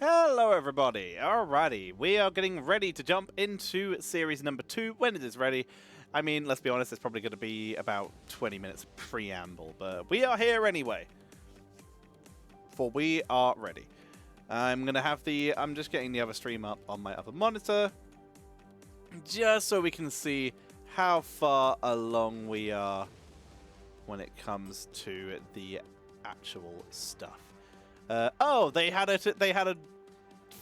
Hello everybody, alrighty, we are getting ready to jump into series number 2 when it is ready. I mean, let's be honest, it's probably going to be about 20 minutes preamble, but we are here anyway. For we are ready. I'm just getting the other stream up on my other monitor, just so we can see how far along we are when it comes to the actual stuff. Oh, they had a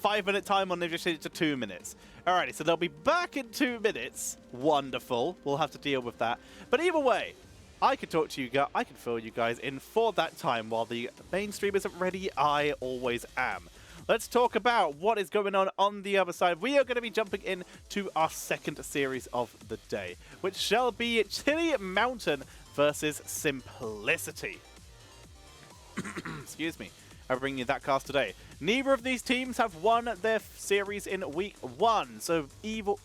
5-minute time on, they've just changed it to 2 minutes. Alrighty, so they'll be back in 2 minutes. Wonderful. We'll have to deal with that. But either way, I can talk to you guys, I can fill you guys in for that time while the main stream isn't ready. I always am. Let's talk about what is going on the other side. We are going to be jumping in to our second series of the day, which shall be Chili Mountain versus Simplicity. Excuse me. I'll bring you that cast today. Neither of these teams have won their series in week 1, so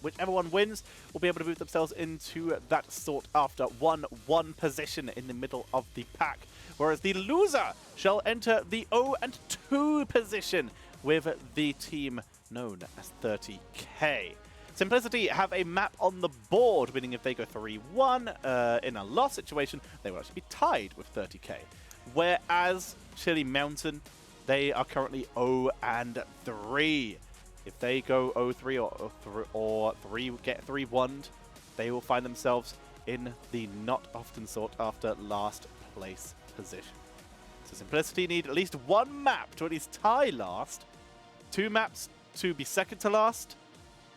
whichever one wins will be able to move themselves into that sought-after 1-1 position in the middle of the pack, whereas the loser shall enter the 0-2 position with the team known as 30k. Simplicity have a map on the board, meaning if they go 3-1 in a loss situation, they will actually be tied with 30k. Whereas Chili Mountain, they are currently 0-3. If they go 0-3 or get 3-1'd, they will find themselves in the not often sought after last place position. So Simplicity need at least 1 map to at least tie last, 2 maps to be second to last,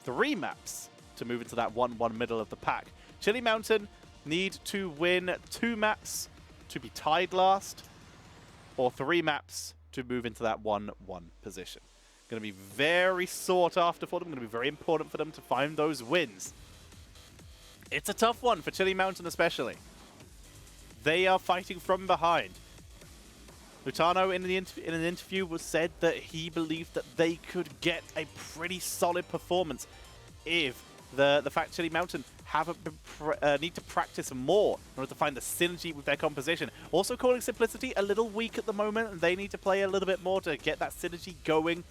3 maps to move into that 1-1 middle of the pack. Chili Mountain need to win 2 maps to be tied last, or 3 maps to move into that 1-1 position. Going to be very sought after for them, going to be very important for them to find those wins. It's a tough one for Chili Mountain especially. They are fighting from behind. Lutano in an interview was said that he believed that they could get a pretty solid performance if the fact Chili Mountain need to practice more in order to find the synergy with their composition. Also calling Simplicity a little weak at the moment, and they need to play a little bit more to get that synergy going.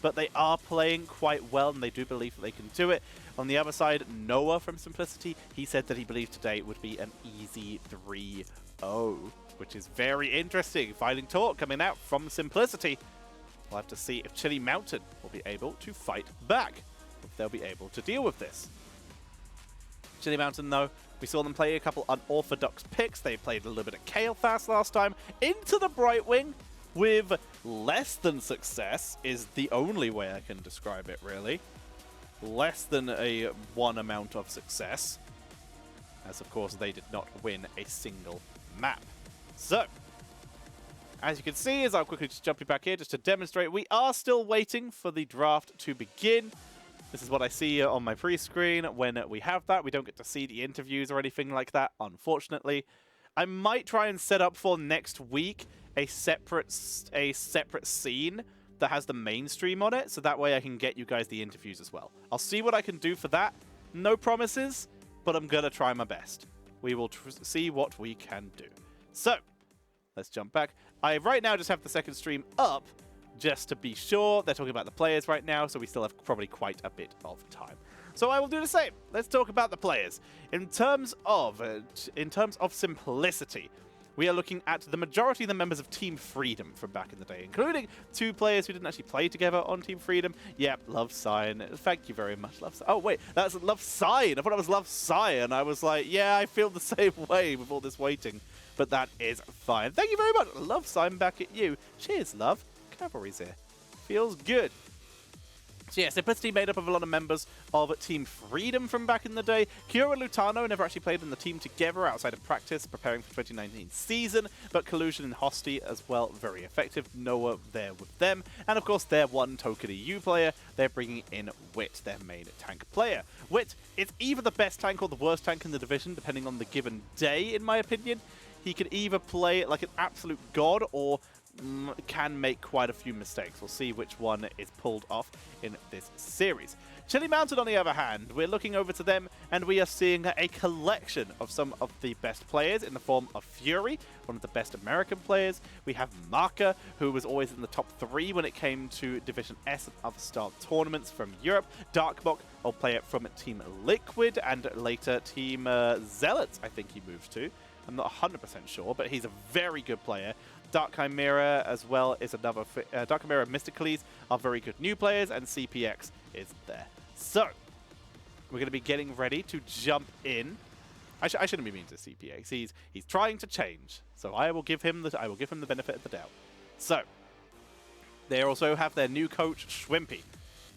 But they are playing quite well, and they do believe that they can do it. On the other side, Noah from Simplicity, he said that he believed today would be an easy 3-0, which is very interesting. Fighting talk coming out from Simplicity. We'll have to see if Chili Mountain will be able to fight back, if they'll be able to deal with this. Chili Mountain, though, we saw them play a couple unorthodox picks. They played a little bit of Kale Fast last time into the Brightwing with less than success is the only way I can describe it, really. Less than a 1 amount of success, as of course they did not win a single map. So, as you can see, as I'll quickly just jump you back here just to demonstrate, we are still waiting for the draft to begin. This is what I see on my pre-screen when we have that. We don't get to see the interviews or anything like that, unfortunately. I might try and set up for next week a separate scene that has the mainstream on it, so that way I can get you guys the interviews as well. I'll see what I can do for that. No promises, but I'm going to try my best. We will see what we can do. So, let's jump back. I right now just have the second stream up, just to be sure. They're talking about the players right now, so we still have probably quite a bit of time. So I will do the same. Let's talk about the players. In terms of Simplicity, we are looking at the majority of the members of Team Freedom from back in the day, including 2 players who didn't actually play together on Team Freedom. Yep, Love Sign. Thank you very much, Love Sign. Oh, wait, that's Love Sign. I thought it was Love Sign. I was like, yeah, I feel the same way with all this waiting, but that is fine. Thank you very much. Love Sign back at you. Cheers, love. Cavalry's here. Feels good. So yeah, Simplicity made up of a lot of members of Team Freedom from back in the day. Kyo and Lutano never actually played in the team together outside of practice, preparing for 2019 season, but Collusion and Hosty as well, very effective. Noah there with them. And of course, their one token EU player, they're bringing in Wit, their main tank player. Wit is either the best tank or the worst tank in the division, depending on the given day, in my opinion. He can either play like an absolute god or can make quite a few mistakes. We'll see which one is pulled off in this series. Chili Mountain, on the other hand, we're looking over to them, and we are seeing a collection of some of the best players in the form of Fury, one of the best American players. We have Marker, who was always in the top 3 when it came to Division S and other style tournaments from Europe. Darkbok, a player from Team Liquid, and later Team Zealots, I think he moved to. I'm not 100% sure, but he's a very good player. Dark Chimera as well is another. Dark Chimera and Mysticles are very good new players, and CPX is there. So, we're going to be getting ready to jump in. I shouldn't be mean to CPX. He's trying to change, so I will give him the benefit of the doubt. So, they also have their new coach, Schwimpy.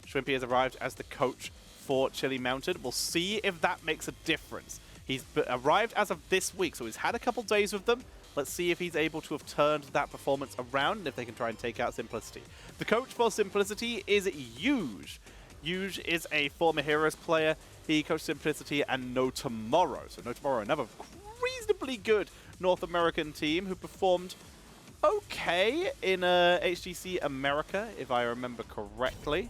Schwimpy has arrived as the coach for Chili Mountain. We'll see if that makes a difference. He's arrived as of this week, so he's had a couple days with them. Let's see if he's able to have turned that performance around and if they can try and take out Simplicity. The coach for Simplicity is Yuge. Yuge is a former Heroes player. He coached Simplicity and No Tomorrow. So No Tomorrow, another reasonably good North American team who performed okay in HGC America, if I remember correctly.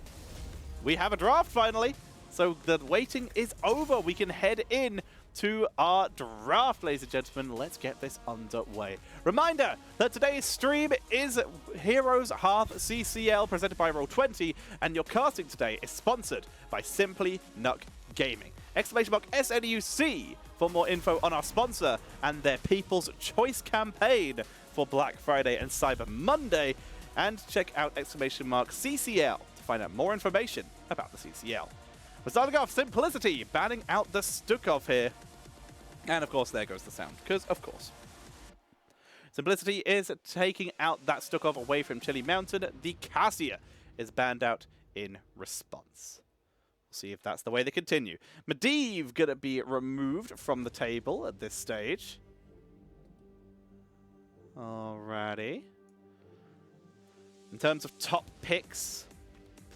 We have a draft finally. So the waiting is over. We can head in to our draft, ladies and gentlemen. Let's get this underway. Reminder that today's stream is HeroesCCL presented by Roll20, and your casting today is sponsored by Simply Nuck Gaming. !SNUC for more info on our sponsor and their People's Choice campaign for Black Friday and Cyber Monday, and check out !CCL to find out more information about the CCL. We're starting off Simplicity, banning out the Stukov here. And of course, there goes the sound, because of course. Simplicity is taking out that Stukov away from Chili Mountain. The Cassia is banned out in response. We'll see if that's the way they continue. Medivh gonna be removed from the table at this stage. Alrighty. In terms of top picks,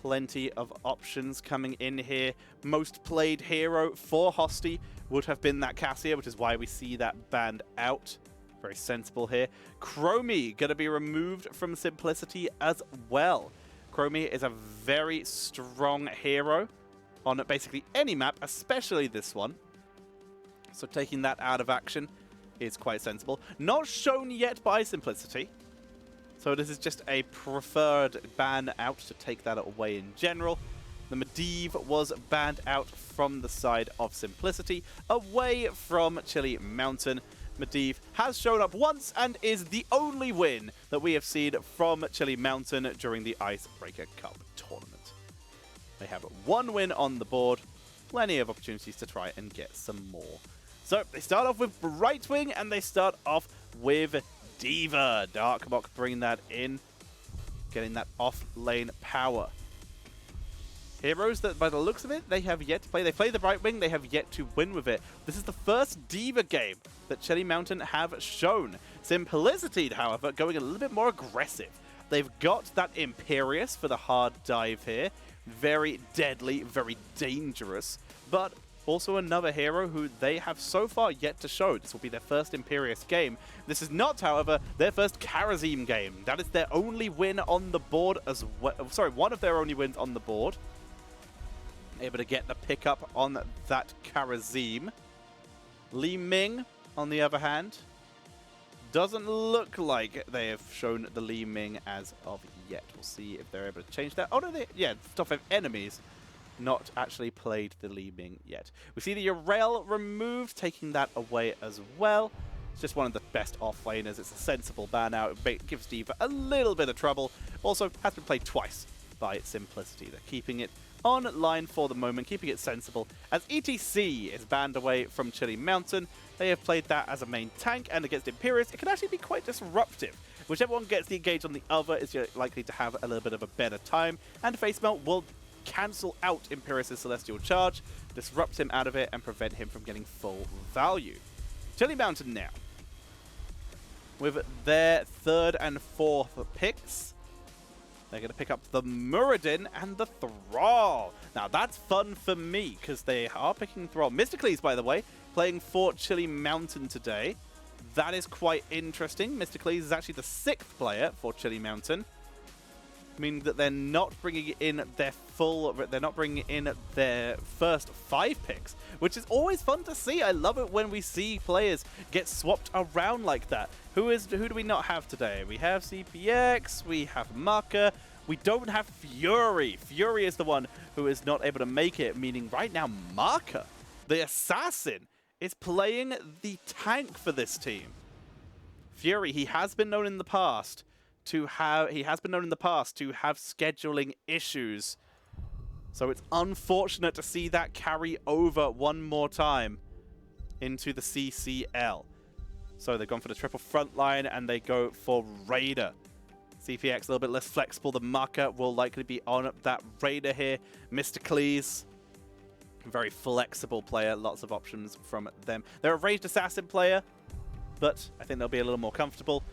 plenty of options coming in here. Most played hero for Hosty would have been that Cassia, which is why we see that banned out. Very sensible here. Chromie going to be removed from Simplicity as well. Chromie is a very strong hero on basically any map, especially this one. So taking that out of action is quite sensible. Not shown yet by Simplicity. So this is just a preferred ban out to take that away in general. The Medivh was banned out from the side of Simplicity, away from Chili Mountain. Medivh has shown up once and is the only win that we have seen from Chili Mountain during the Icebreaker Cup tournament. They have one win on the board, plenty of opportunities to try and get some more. So they start off with Brightwing and they start off with Diva. Darkbok bringing that in, getting that off-lane power. Heroes that, by the looks of it, they have yet to play. They play the Brightwing, they have yet to win with it. This is the first Diva game that Chili Mountain have shown. Simplicity, however, going a little bit more aggressive. They've got that Imperious for the hard dive here. Very deadly, very dangerous, but also another hero who they have so far yet to show. This will be their first Imperious game. This is not, however, their first Karazim game. That is their only win on the board as well. Sorry, one of their only wins on the board. Able to get the pickup on that Karazim. Li Ming, on the other hand, doesn't look like they have shown the Li Ming as of yet. We'll see if they're able to change that. Oh, no, yeah, top 5 enemies. Not actually played the Li Ming yet. We see the Yrel removed, taking that away as well. It's just one of the best offlaners. It's a sensible ban out. It gives Diva a little bit of trouble. Also, has been played twice by Simplicity. They're keeping it online for the moment, keeping it sensible. As ETC is banned away from Chili Mountain, they have played that as a main tank, and against Imperious, it can actually be quite disruptive. Whichever one gets the engage on the other is likely to have a little bit of a better time, and Face Melt will cancel out Imperious' Celestial Charge, disrupt him out of it, and prevent him from getting full value. Chili Mountain now, with their 3rd and 4th picks, they're going to pick up the Muradin and the Thrall. Now, that's fun for me, because they are picking Thrall. Mysticles, by the way, playing for Chili Mountain today. That is quite interesting. Mr. Cleese is actually the 6th player for Chili Mountain, meaning that they're not bringing in their first 5 picks, which is always fun to see. I love it when we see players get swapped around like that. Who do we not have today? We have CPX, we have Maka, we don't have Fury. Fury is the one who is not able to make it, meaning right now Maka, the assassin, is playing the tank for this team. Fury, he has been known in the past to have scheduling issues. So it's unfortunate to see that carry over one more time into the CCL. So they've gone for the triple front line and they go for Raider. CPX a little bit less flexible. The Maka will likely be on that Raider here. Mr. Cleese, very flexible player. Lots of options from them. They're a ranged assassin player, but I think they'll be a little more comfortable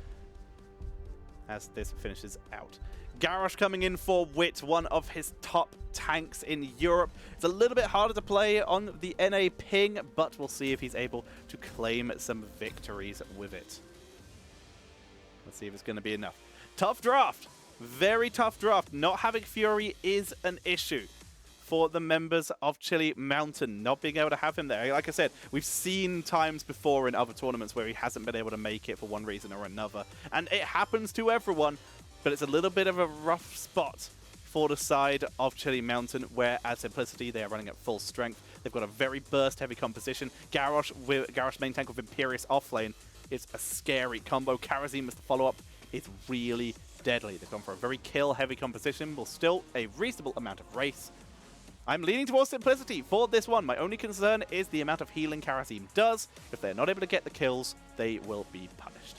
as this finishes out. Garrosh coming in for Wit, one of his top tanks in Europe. It's a little bit harder to play on the NA ping, but we'll see if he's able to claim some victories with it. Let's see if it's going to be enough. Tough draft. Very tough draft. Not having Fury is an issue for the members of Chili Mountain, not being able to have him there. Like I said, we've seen times before in other tournaments where he hasn't been able to make it for one reason or another. And it happens to everyone, but it's a little bit of a rough spot for the side of Chili Mountain, where at Simplicity they are running at full strength. They've got a very burst-heavy composition. Garrosh main tank with Imperious offlane. It's a scary combo. Karazim as the follow-up is really deadly. They've gone for a very kill-heavy composition, but still a reasonable amount of race. I'm leaning towards Simplicity for this one. My only concern is the amount of healing Karazim does. If they're not able to get the kills, they will be punished.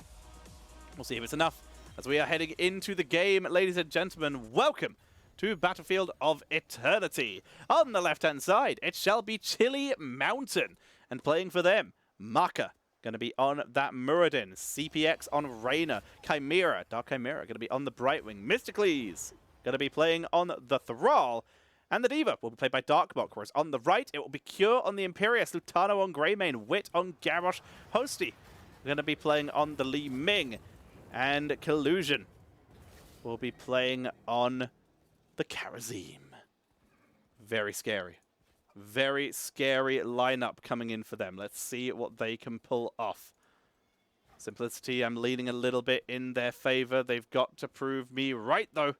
We'll see if it's enough. As we are heading into the game, ladies and gentlemen, welcome to Battlefield of Eternity. On the left-hand side, it shall be Chili Mountain. And playing for them, Maka, going to be on that Muradin. CPX on Reyna. Chimera, Dark Chimera, going to be on the Brightwing. Mysticles, going to be playing on the Thrall. And the Diva will be played by Darkbok, whereas on the right, it will be Cure on the Imperious, Lutano on Greymane, Wit on Garrosh, Hosty going to be playing on the Li Ming, and Collusion will be playing on the Karazim. Very scary. Very scary lineup coming in for them. Let's see what they can pull off. Simplicity, I'm leaning a little bit in their favor. They've got to prove me right, though.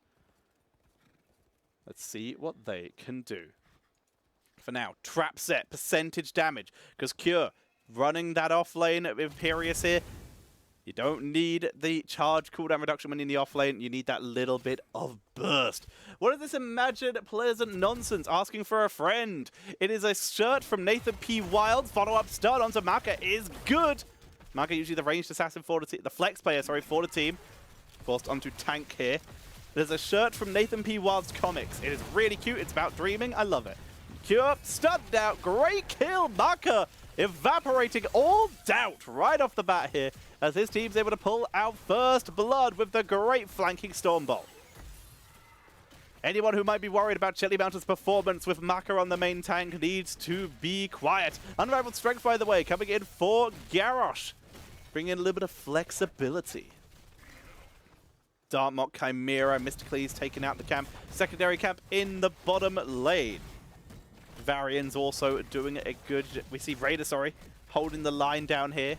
Let's see what they can do. For now, trap set, percentage damage, because Cure running that off lane with Imperious here. You don't need the charge cooldown reduction when in the off lane. You need that little bit of burst. What is this imagined pleasant nonsense? Asking for a friend. It is a shirt from Nathan P. Wild. Follow-up start onto Maka is good. Maka usually the ranged assassin for the team, the flex player, sorry, for the team. Forced onto tank here. There's a shirt from Nathan P. Wild's comics. It is really cute. It's about dreaming. I love it. Cure, stunned out. Great kill. Maka evaporating all doubt right off the bat here as his team's able to pull out first blood with the great flanking Stormbolt. Anyone who might be worried about Chili Mountain's performance with Maka on the main tank needs to be quiet. Unrivaled strength, by the way, coming in for Garrosh. Bringing in a little bit of flexibility. Dartmock, Chimera, Mysticles taking out the camp. Secondary camp in the bottom lane. Varian's also doing a good... We see Raider, sorry, holding the line down here.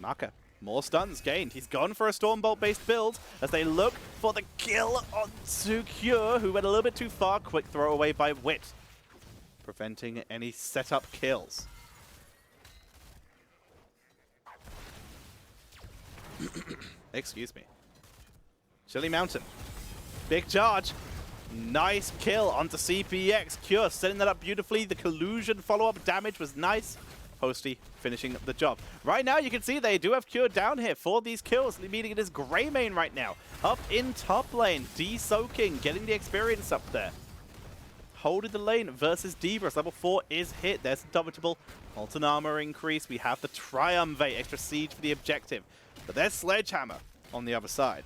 Maka, more stuns gained. He's gone for a Stormbolt-based build as they look for the kill onto Cure, who went a little bit too far. Quick throw away by Wit, preventing any setup kills. Excuse me. Chili Mountain. Big charge. Nice kill onto CPX. Cure setting that up beautifully. The collusion follow-up damage was nice. Hosty finishing the job. Right now, you can see they do have Cure down here for these kills, meaning it is Greymane right now. Up in top lane, de-soaking, getting the experience up there. Holding the lane versus Divas. Level 4 is hit. There's a double Molten Armor increase. We have the Triumvirate, extra siege for the objective. But there's Sledgehammer on the other side.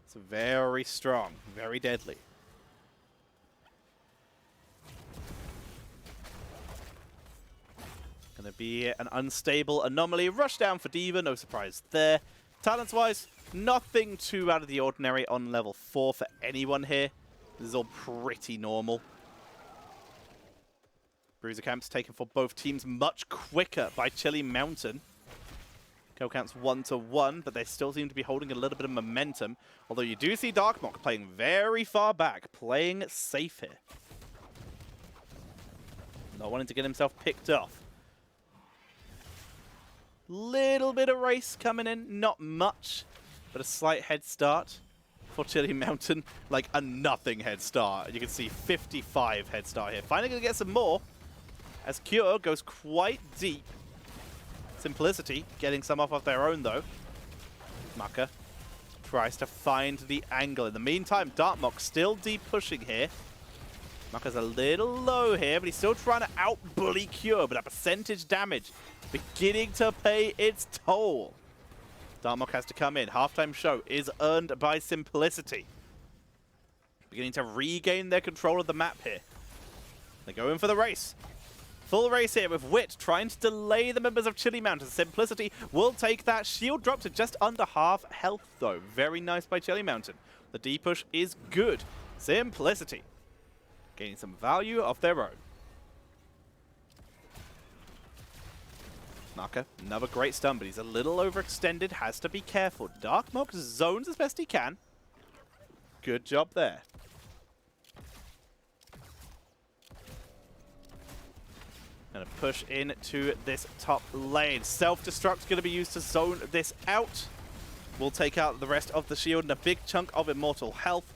It's very strong, very deadly. to be an unstable anomaly. Rush down for D.Va, no surprise there. Talents-wise, nothing too out of the ordinary on level 4 for anyone here. This is all pretty normal. Bruiser camps taken for both teams much quicker by Chili Mountain. Kill counts 1-1, but they still seem to be holding a little bit of momentum. Although you do see Darkmock playing very far back, playing safe here. Not wanting to get himself picked off. Little bit of race coming in, not much, but a slight head start for Chili Mountain. Like a nothing head start. You can see 55 head start here. Finally going to get some more as Cure goes quite deep. Simplicity getting some off of their own though. Maka tries to find the angle. In the meantime, Darkmock still deep pushing here. Maka's a little low here, but he's still trying to out-bully Cure, but that percentage damage beginning to pay its toll. Darkmock has to come in. Halftime show is earned by Simplicity. Beginning to regain their control of the map here. They're going for the race. Full race here with Wit trying to delay the members of Chili Mountain. Simplicity will take that. Shield drop to just under half health though. Very nice by Chili Mountain. The D-push is good. Simplicity gaining some value of their own. Maka, another great stun, but he's a little overextended. Has to be careful. Darkmock zones as best he can. Good job there. Gonna push into this top lane. Self-destruct's gonna be used to zone this out. We'll take out the rest of the shield and a big chunk of immortal health.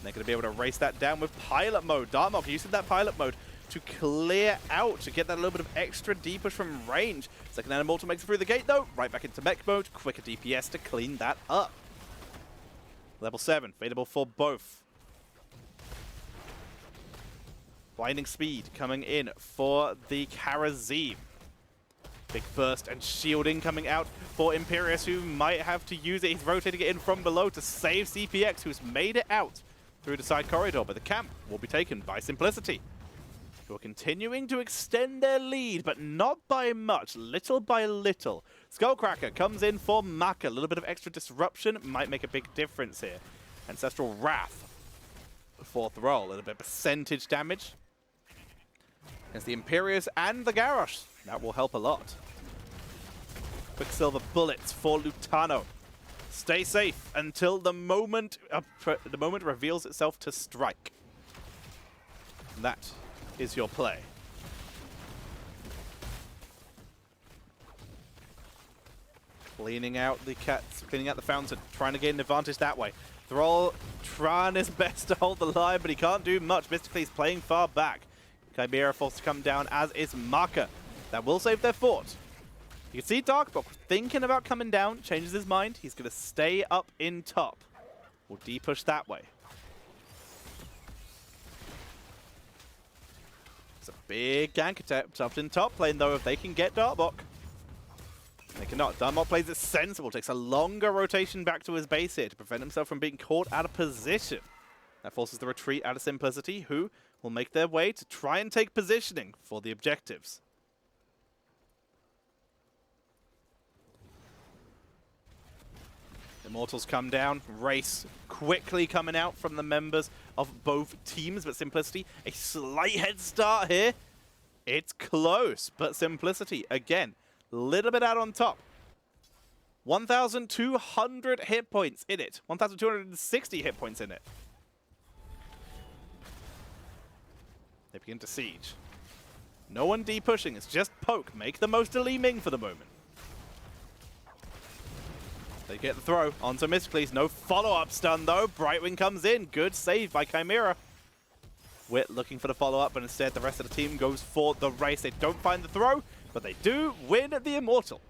They're gonna be able to race that down with pilot mode. Darkmock using that pilot mode to clear out, to get that little bit of extra D-push from range. Second hand immortal makes it through the gate though. Right back into mech mode. Quicker DPS to clean that up. Level 7, available for both. Blinding speed coming in for the Karazim. Big burst and shielding coming out for Imperius, who might have to use it. He's rotating it in from below to save CPX, who's made it out through the side corridor. But the camp will be taken by Simplicity, who are continuing to extend their lead, but not by much, little by little. Skullcracker comes in for Maka. A little bit of extra disruption might make a big difference here. Ancestral Wrath, fourth roll, a little bit of percentage damage against the Imperius and the Garrosh. That will help a lot. Quicksilver bullets for Lutano. Stay safe until the moment reveals itself to strike. That is your play. Cleaning out the cats, cleaning out the fountain, trying to gain an advantage that way. Thrall trying his best to hold the line, but he can't do much. Mystically, he's playing far back. Chimera forced to come down, as is Maka. That will save their fort. You can see Darkmock thinking about coming down, changes his mind. He's going to stay up in top. We'll D-push that way. It's a big gank attempt up in top lane, though, if they can get Darkmock. They cannot. Darkmock plays it sensible, takes a longer rotation back to his base here to prevent himself from being caught out of position. That forces the retreat out of Simplicity, who will make their way to try and take positioning for the objectives. Immortals come down, race quickly coming out from the members of both teams, but Simplicity, a slight head start here. It's close, but Simplicity, again, a little bit out on top. 1,200 hit points in it. 1,260 hit points in it. They begin to siege. No one D-pushing, it's just poke. Make the most of Li Ming for the moment. They get the throw onto Mysticles. No follow-up stun though. Brightwing comes in. Good save by Chimera. Wit looking for the follow-up, but instead the rest of the team goes for the race. They don't find the throw, but they do win the Immortal.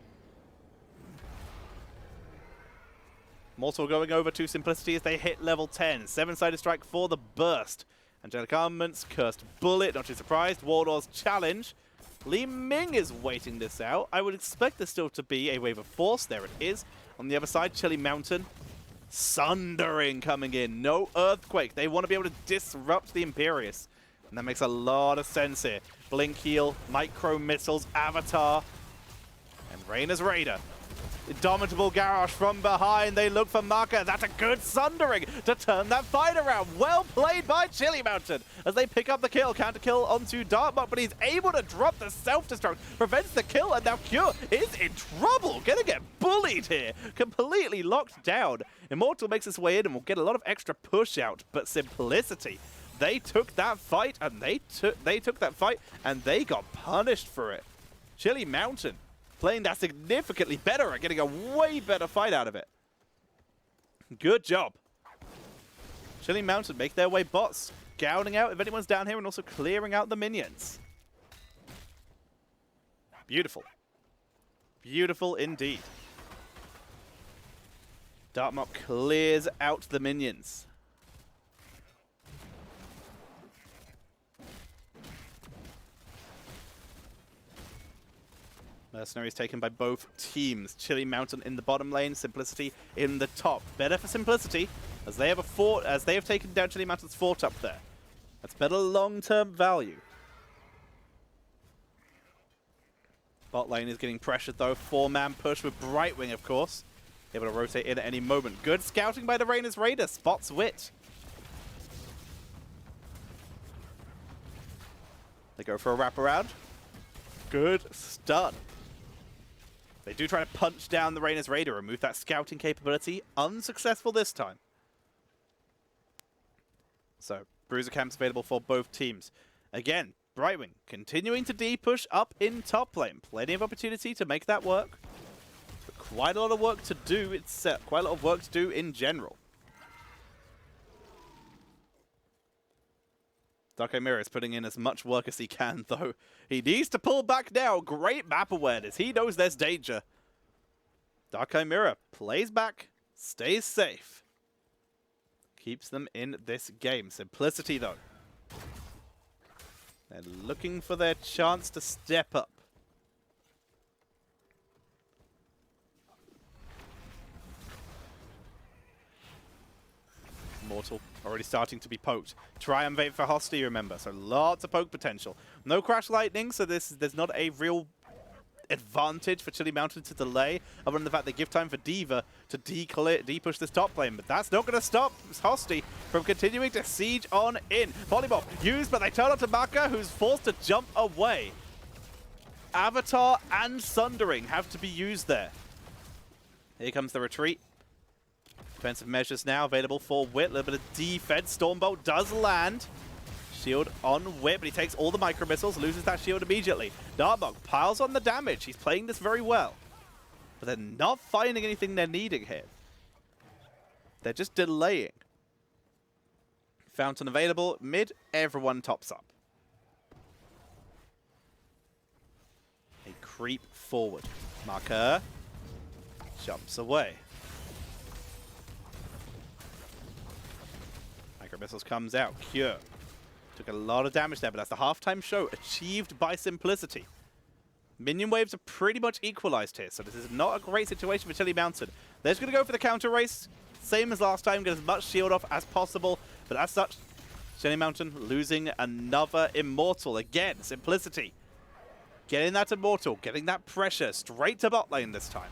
Immortal going over to Simplicity as they hit level 10. Seven-sided strike for the burst. Angelic Armaments, Cursed Bullet, not too surprised. Wardor's challenge. Li Ming is waiting this out. I would expect there still to be a wave of force. There it is. On the other side, Chili Mountain. Sundering coming in. No Earthquake. They want to be able to disrupt the Imperius. And that makes a lot of sense here. Blink heal, micro missiles, Avatar, and Reyna's Raider. Indomitable Garrosh from behind. They look for Maka. That's a good sundering to turn that fight around. Well played by Chili Mountain as they pick up the kill. Counter kill onto Dartmouth, but he's able to drop the self-destruct. Prevents the kill, and now Cure is in trouble. Gonna get bullied here. Completely locked down. Immortal makes his way in and will get a lot of extra push out, but Simplicity, they took that fight and they took that fight and they got punished for it. Chili Mountain playing that significantly better and getting a way better fight out of it. Good job. Chili Mountain make their way bots, scouting out if anyone's down here and also clearing out the minions. Beautiful. Beautiful indeed. Dartmouth clears out the minions. Mercenaries taken by both teams. Chili Mountain in the bottom lane, Simplicity in the top. Better for Simplicity, as they have taken down Chili Mountain's fort up there. That's better long-term value. Bot lane is getting pressured though. 4-man push with Brightwing, of course. Able to rotate in at any moment. Good scouting by the Reyna's Raider. Spots Wit. They go for a wraparound. Good stun. They do try to punch down the Reyna's Raider, remove that scouting capability. Unsuccessful this time. So, Bruiser Camp's available for both teams. Again, Brightwing continuing to D-push up in top lane. Plenty of opportunity to make that work. But quite a lot of work to do itself. Quite a lot of work to do in general. Dark Chimera is putting in as much work as he can, though. He needs to pull back now. Great map awareness. He knows there's danger. Dark Chimera plays back, stays safe. Keeps them in this game. Simplicity, though. They're looking for their chance to step up. Immortal already starting to be poked. Triumvirate for Hosty, remember, so lots of poke potential. No Crash Lightning, so there's not a real advantage for Chili Mountain to delay, other than the fact they give time for D.Va to de-push this top lane, but that's not going to stop Hosty from continuing to siege on in. Polymorph used, but they turn onto Maka, who's forced to jump away. Avatar and Sundering have to be used there. Here comes the retreat. Defensive measures now available for Wit. A little bit of defense. Stormbolt does land. Shield on Wit, but he takes all the micro missiles, loses that shield immediately. Dartmouth piles on the damage. He's playing this very well. But they're not finding anything they're needing here. They're just delaying. Fountain available. Mid, everyone tops up. They creep forward. Marker jumps away. Micro missiles comes out. Cure. Took a lot of damage there, but that's the halftime show achieved by Simplicity. Minion waves are pretty much equalized here, so this is not a great situation for Chili Mountain. They're just going to go for the counter race. Same as last time, get as much shield off as possible. But as such, Chili Mountain losing another Immortal. Again, Simplicity getting that Immortal, getting that pressure straight to bot lane this time.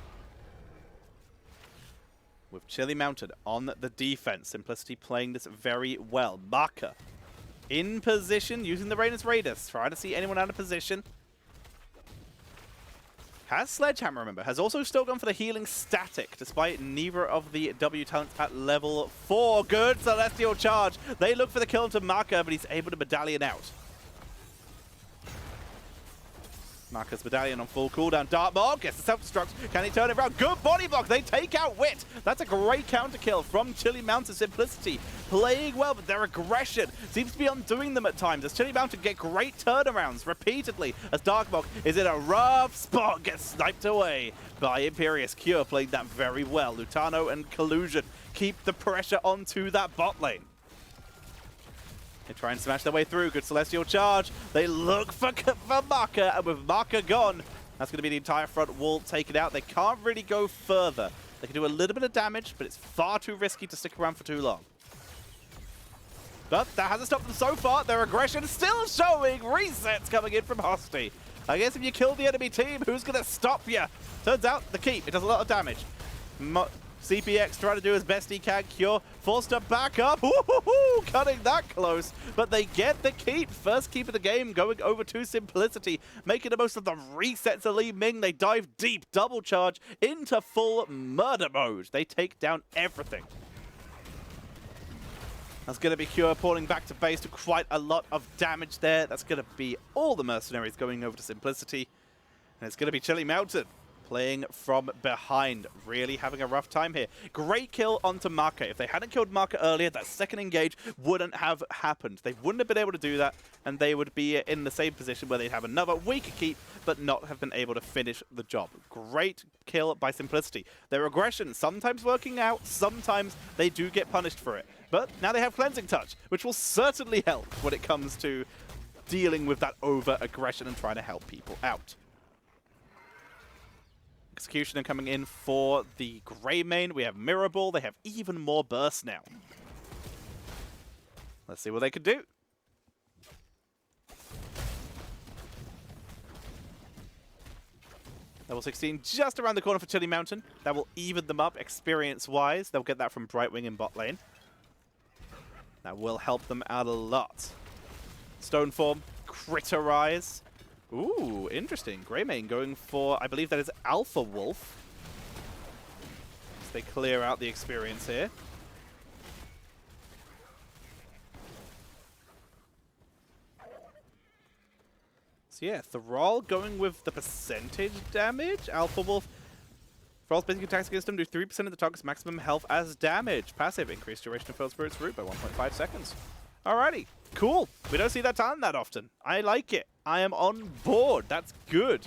With Chili Mountain on the defense, Simplicity playing this very well. Maka in position, using the Reyna's Raiders, trying to see anyone out of position. Has Sledgehammer, remember, has also still gone for the healing static, despite neither of the W talents at level 4. Good Celestial Charge. They look for the kill to Maka, but he's able to medallion out. Maka's medallion on full cooldown. Dartmouth gets the self-destruct. Can he turn it around? Good body block. They take out Wit. That's a great counter kill from Chili Mountain. Simplicity playing well, but their aggression seems to be undoing them at times as Chili Mountain get great turnarounds repeatedly as Dartmouth is in a rough spot, gets sniped away by Imperious. Cure played that very well. Lutano and Collusion keep the pressure onto that bot lane. They try and smash their way through. Good Celestial Charge. They look for Maka, and with Maka gone, that's going to be the entire front wall taken out. They can't really go further. They can do a little bit of damage, but it's far too risky to stick around for too long. But that hasn't stopped them so far. Their aggression still showing. Resets coming in from Hosty. I guess if you kill the enemy team, who's going to stop you? Turns out the keep. It does a lot of damage. CPX trying to do as best he can. Cure forced to back up. Cutting that close. But they get the keep. First keep of the game going over to Simplicity. Making the most of the resets of Li Ming. They dive deep. Double charge into full murder mode. They take down everything. That's going to be Cure pulling back to base to quite a lot of damage there. That's going to be all the mercenaries going over to Simplicity. And it's going to be Chili Mountain playing from behind, really having a rough time here. Great kill onto Maka. If they hadn't killed Maka earlier, that second engage wouldn't have happened. They wouldn't have been able to do that, and they would be in the same position where they'd have another weaker keep, but not have been able to finish the job. Great kill by Simplicity. Their aggression sometimes working out, sometimes they do get punished for it. But now they have Cleansing Touch, which will certainly help when it comes to dealing with that over-aggression and trying to help people out. Executioner coming in for the Grey main. We have Mirror Ball. They have even more burst now. Let's see what they can do. Level 16 just around the corner for Chili Mountain. That will even them up experience-wise. They'll get that from Brightwing in bot lane. That will help them out a lot. Stone Form, Critterize. Ooh, interesting. Greymane going for, I believe that is Alpha Wolf. As they clear out the experience here. So yeah, Thrall going with the percentage damage. Alpha Wolf. Thrall's basic attacks against him do 3% of the target's maximum health as damage. Passive, increased duration of Fell Spirit's root by 1.5 seconds. Alrighty, cool. We don't see that talent that often. I like it. I am on board. That's good.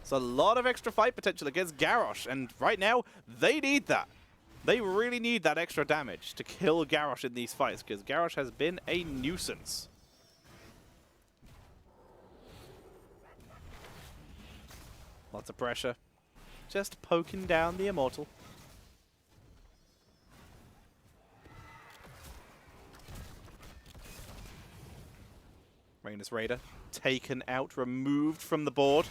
It's a lot of extra fight potential against Garrosh, and right now, they need that. They really need that extra damage to kill Garrosh in these fights, because Garrosh has been a nuisance. Lots of pressure. Just poking down the Immortal. Rhaenys Raider taken out, removed from the board.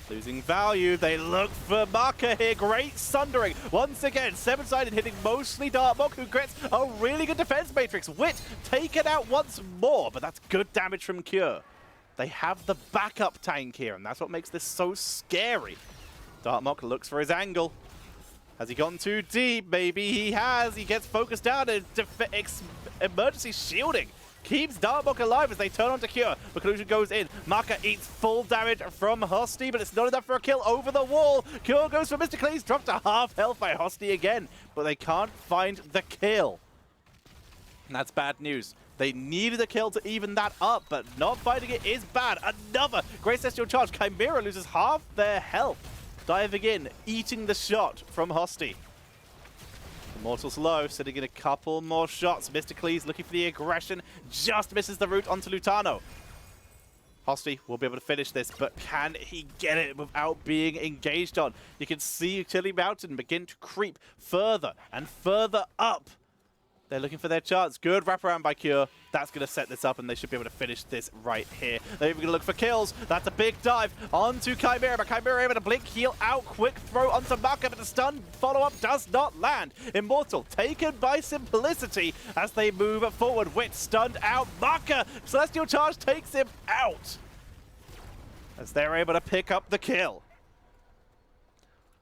Losing value, they look for Maka here. Great sundering. Once again, 7-sided hitting mostly Dartmock, who gets a really good defense matrix. Wit taken out once more, but that's good damage from Cure. They have the backup tank here, and that's what makes this so scary. Dartmock looks for his angle. Has he gone too deep? Maybe he has. He gets focused down and emergency shielding. Keeps Dartmock alive as they turn on to Cure. The collusion goes in. Maka eats full damage from Hosty, but it's not enough for a kill over the wall. Cure goes for Mr. Cleese, dropped to half health by Hosty again, but they can't find the kill. And that's bad news. They needed a kill to even that up, but not finding it is bad. Another great celestial charge. Chimera loses half their health. Diving in, eating the shot from Hosty. Immortal's low, sitting in a couple more shots. Mr. Cleese looking for the aggression, just misses the route onto Lutano. Hosty will be able to finish this, but can he get it without being engaged on? You can see Chili Mountain begin to creep further and further up. They're looking for their chance. Good wraparound by Cure. That's going to set this up, and they should be able to finish this right here. They're even going to look for kills. That's a big dive onto Chimera, but Chimera able to blink, heal out, quick throw onto Maka, but the stun follow-up does not land. Immortal taken by Simplicity as they move forward. Wit stunned out. Maka, Celestial Charge takes him out as they're able to pick up the kill.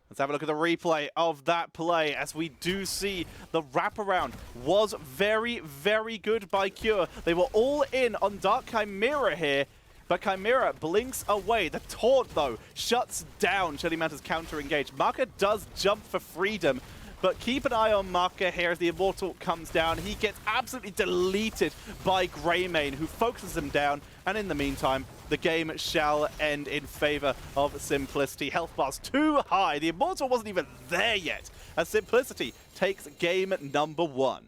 Let's have a look at the replay of that play as we do see the wraparound was very, very good by Cure. They were all in on Dark Chimera here, but Chimera blinks away. The taunt, though, shuts down Chili Mountain's counter-engage. Maka does jump for freedom, but keep an eye on Maka here as the Immortal comes down. He gets absolutely deleted by Greymane, who focuses him down, and in the meantime, the game shall end in favor of Simplicity. Health bar's too high. The Immortal wasn't even there yet, as Simplicity takes game number 1.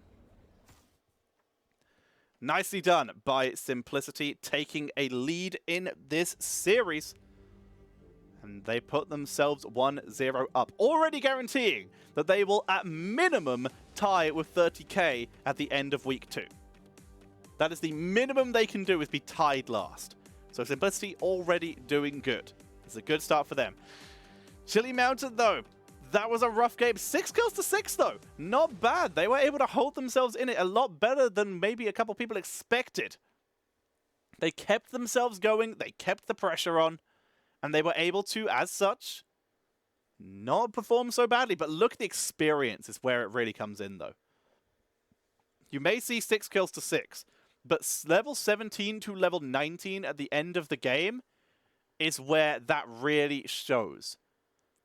Nicely done by Simplicity, taking a lead in this series. And they put themselves 1-0 up, already guaranteeing that they will, at minimum, tie with 30k at the end of week 2. That is the minimum they can do, is be tied last. So Simplicity already doing good. It's a good start for them. Chili Mountain, though, that was a rough game. 6 kills to 6, though. Not bad. They were able to hold themselves in it a lot better than maybe a couple people expected. They kept themselves going. They kept the pressure on. And they were able to, as such, not perform so badly. But look at the experience is where it really comes in, though. You may see 6 kills to 6. But level 17 to level 19 at the end of the game is where that really shows.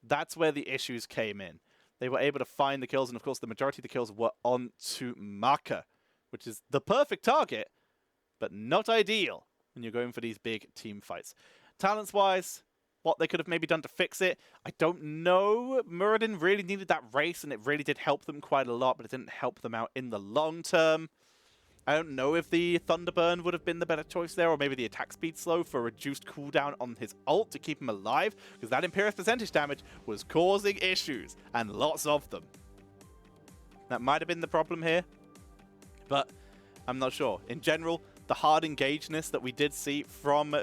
That's where the issues came in. They were able to find the kills, and of course the majority of the kills were onto Maka, which is the perfect target, but not ideal when you're going for these big team fights. Talents-wise, what they could have maybe done to fix it, I don't know. Muradin really needed that race, and it really did help them quite a lot, but it didn't help them out in the long term. I don't know if the Thunderburn would have been the better choice there, or maybe the attack speed slow for reduced cooldown on his ult to keep him alive, because that Imperious percentage damage was causing issues, and lots of them. That might have been the problem here, but I'm not sure. In general, the hard engagedness that we did see from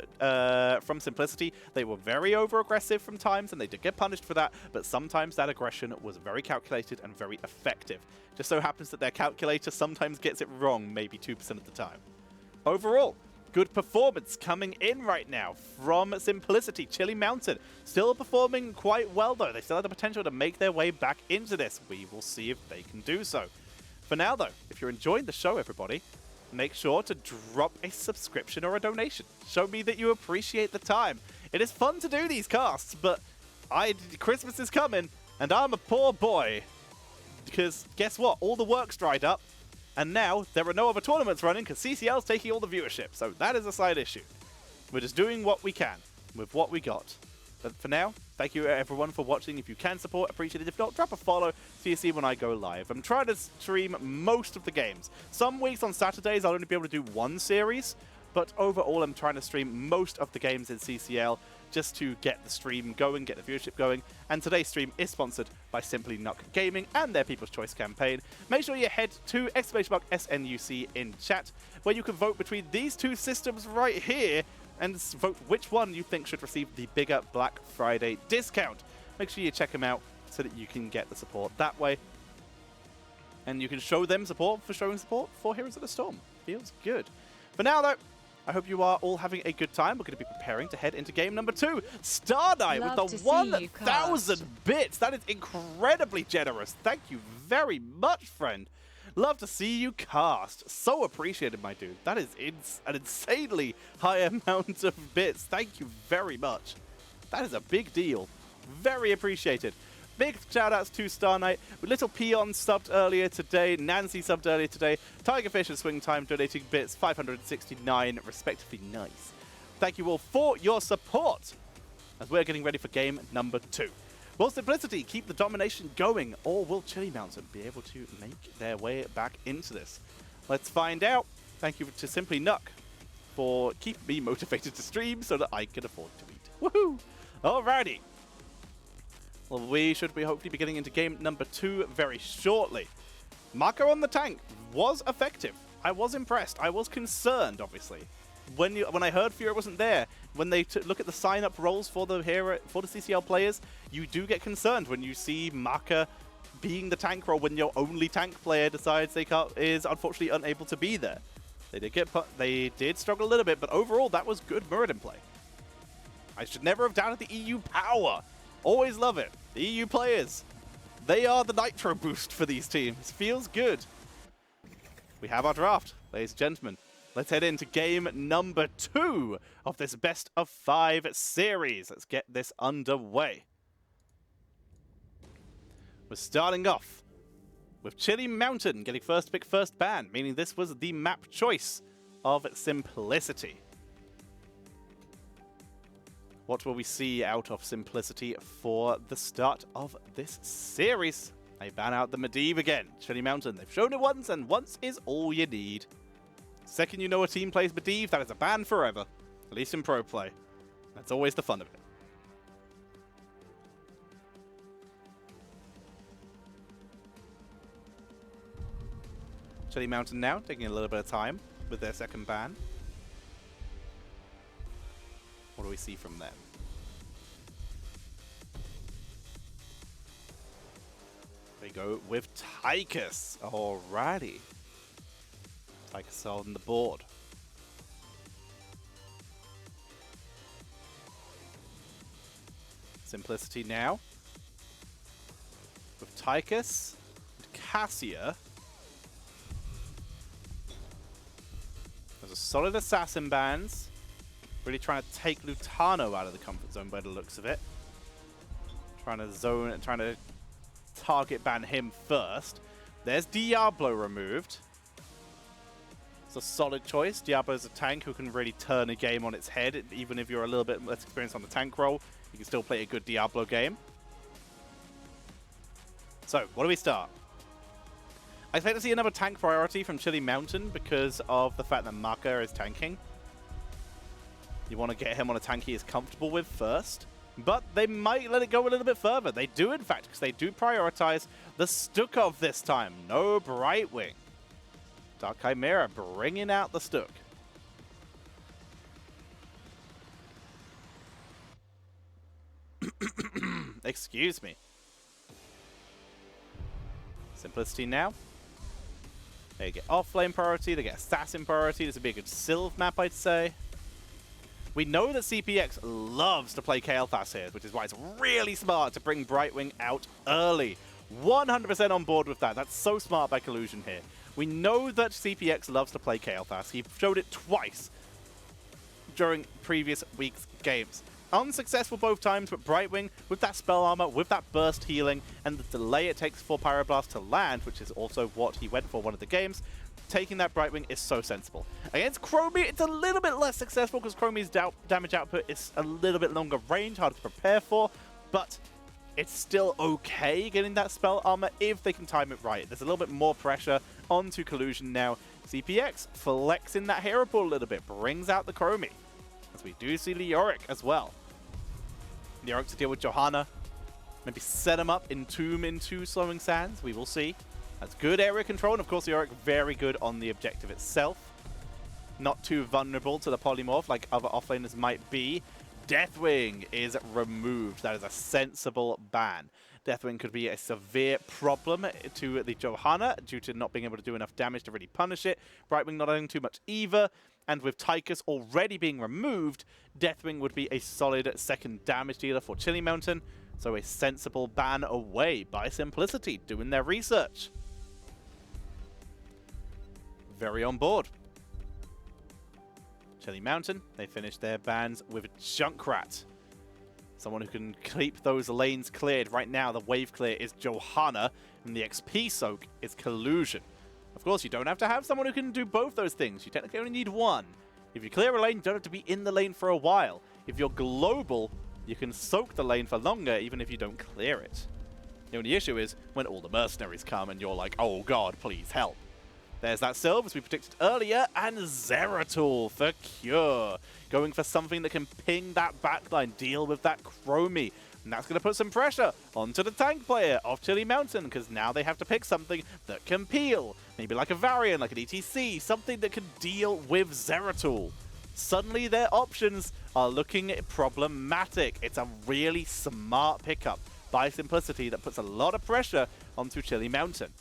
Simplicity, they were very over-aggressive from times, and they did get punished for that, but sometimes that aggression was very calculated and very effective. Just so happens that their calculator sometimes gets it wrong maybe 2% of the time. Overall, good performance coming in right now from Simplicity. Chili Mountain still performing quite well, though. They still have the potential to make their way back into this. We will see if they can do so. For now, though, if you're enjoying the show, everybody, make sure to drop a subscription or a donation. Show me that you appreciate the time. It is fun to do these casts, but Christmas is coming, and I'm a poor boy. Because guess what? All the work's dried up, and now there are no other tournaments running because CCL's taking all the viewership. So that is a side issue. We're just doing what we can with what we got. But for now, thank you everyone for watching. If you can support, appreciate it. If not, drop a follow so you see when I go live. I'm trying to stream most of the games. Some weeks on Saturdays I'll only be able to do one series, but overall I'm trying to stream most of the games in CCL just to get the stream going, get the viewership going. And today's stream is sponsored by Simply Nuck Gaming and their People's Choice campaign. Make sure you head to !SNUC in chat, where you can vote between these two systems right here and vote which one you think should receive the bigger Black Friday discount. Make sure you check them out so that you can get the support that way. And you can show them support for showing support for Heroes of the Storm. Feels good. For now, though, I hope you are all having a good time. We're going to be preparing to head into game number 2. Star Knight with the 1,000 bits. That is incredibly generous. Thank you very much, friend. Love to see you cast. So appreciated, my dude. That is an insanely high amount of bits. Thank you very much. That is a big deal. Very appreciated. Big shout-outs to Star Knight. Little Peon subbed earlier today. Nancy subbed earlier today. Tigerfish and Swing Time donating bits, 569 respectively. Nice. Thank you all for your support as we're getting ready for game number 2. Will Simplicity keep the domination going, or will Chili Mountain be able to make their way back into this? Let's find out. Thank you to Simply Nuck for keeping me motivated to stream so that I can afford to eat. Woohoo! Alrighty. Well, we should be hopefully be getting into game number 2 very shortly. Mako on the tank was effective. I was impressed. I was concerned, obviously. When I heard Fury wasn't there, when they look at the sign-up roles for the CCL players, you do get concerned when you see Maka being the tank role when your only tank player decides is unfortunately unable to be there. They did struggle a little bit, but overall that was good Muradin play. I should never have doubted the EU power. Always love it. The EU players, they are the nitro boost for these teams. Feels good. We have our draft, ladies and gentlemen. Let's head into game number 2 of this best of 5 series. Let's get this underway. We're starting off with Chili Mountain getting first pick, first ban, meaning this was the map choice of Simplicity. What will we see out of Simplicity for the start of this series? They ban out the Medivh again. Chili Mountain, they've shown it once, and once is all you need. Second you know a team plays Medivh, that is a ban forever. At least in pro play. That's always the fun of it. Chili Mountain now taking a little bit of time with their second ban. What do we see from them? They go with Tychus. Alrighty. Tychus on the board. Simplicity now. With Tychus and Cassia. There's a solid assassin bands. Really trying to take Lutano out of the comfort zone by the looks of it. Trying to target ban him first. There's Diablo removed. It's a solid choice. Diablo's a tank who can really turn a game on its head. Even if you're a little bit less experienced on the tank role, you can still play a good Diablo game. So, what do we start? I expect to see another tank priority from Chili Mountain because of the fact that Maka is tanking. You want to get him on a tank he is comfortable with first. But they might let it go a little bit further. They do, in fact, because they do prioritize the Stukov this time. No Brightwing. Dark Chimera bringing out the Stuk. Excuse me. Simplicity now. They get offlane priority, they get assassin priority. This would be a good Sylv map, I'd say. We know that CPX loves to play Kael'thas here, which is why it's really smart to bring Brightwing out early. 100% on board with that. That's so smart by Collusion here. We know that CPX loves to play Kael'thas. He showed it twice during previous week's games. Unsuccessful both times, but Brightwing, with that spell armor, with that burst healing, and the delay it takes for Pyroblast to land, which is also what he went for one of the games, taking that Brightwing is so sensible. Against Chromie, it's a little bit less successful because Chromie's damage output is a little bit longer range, harder to prepare for, but it's still okay getting that spell armor if they can time it right. There's a little bit more pressure onto Collusion now. CPX flexing that hero pool a little bit, brings out the Chromie. As we do see Leoric as well. Leoric to deal with Johanna. Maybe set him up, entomb into Slowing Sands. We will see. That's good area control, and of course Leoric very good on the objective itself. Not too vulnerable to the polymorph like other offlaners might be. Deathwing is removed. That is a sensible ban. Deathwing could be a severe problem to the Johanna due to not being able to do enough damage to really punish it. Brightwing not doing too much either. And with Tychus already being removed, Deathwing would be a solid second damage dealer for Chili Mountain. So a sensible ban away by Simplicity, doing their research. Very on board. Chili Mountain, they finished their bans with Junkrat. Someone who can keep those lanes cleared. Right now, the wave clear is Johanna, and the XP soak is Collusion. Of course, you don't have to have someone who can do both those things. You technically only need one. If you clear a lane, you don't have to be in the lane for a while. If you're global, you can soak the lane for longer, even if you don't clear it. The only issue is when all the mercenaries come and you're like, oh god, please help. There's that Sylv, as we predicted earlier, and Zeratul for Cure. Going for something that can ping that backline, deal with that Chromie. And that's going to put some pressure onto the tank player of Chili Mountain, because now they have to pick something that can peel. Maybe like a Varian, like an ETC, something that can deal with Zeratul. Suddenly their options are looking problematic. It's a really smart pickup by Simplicity that puts a lot of pressure onto Chili Mountain.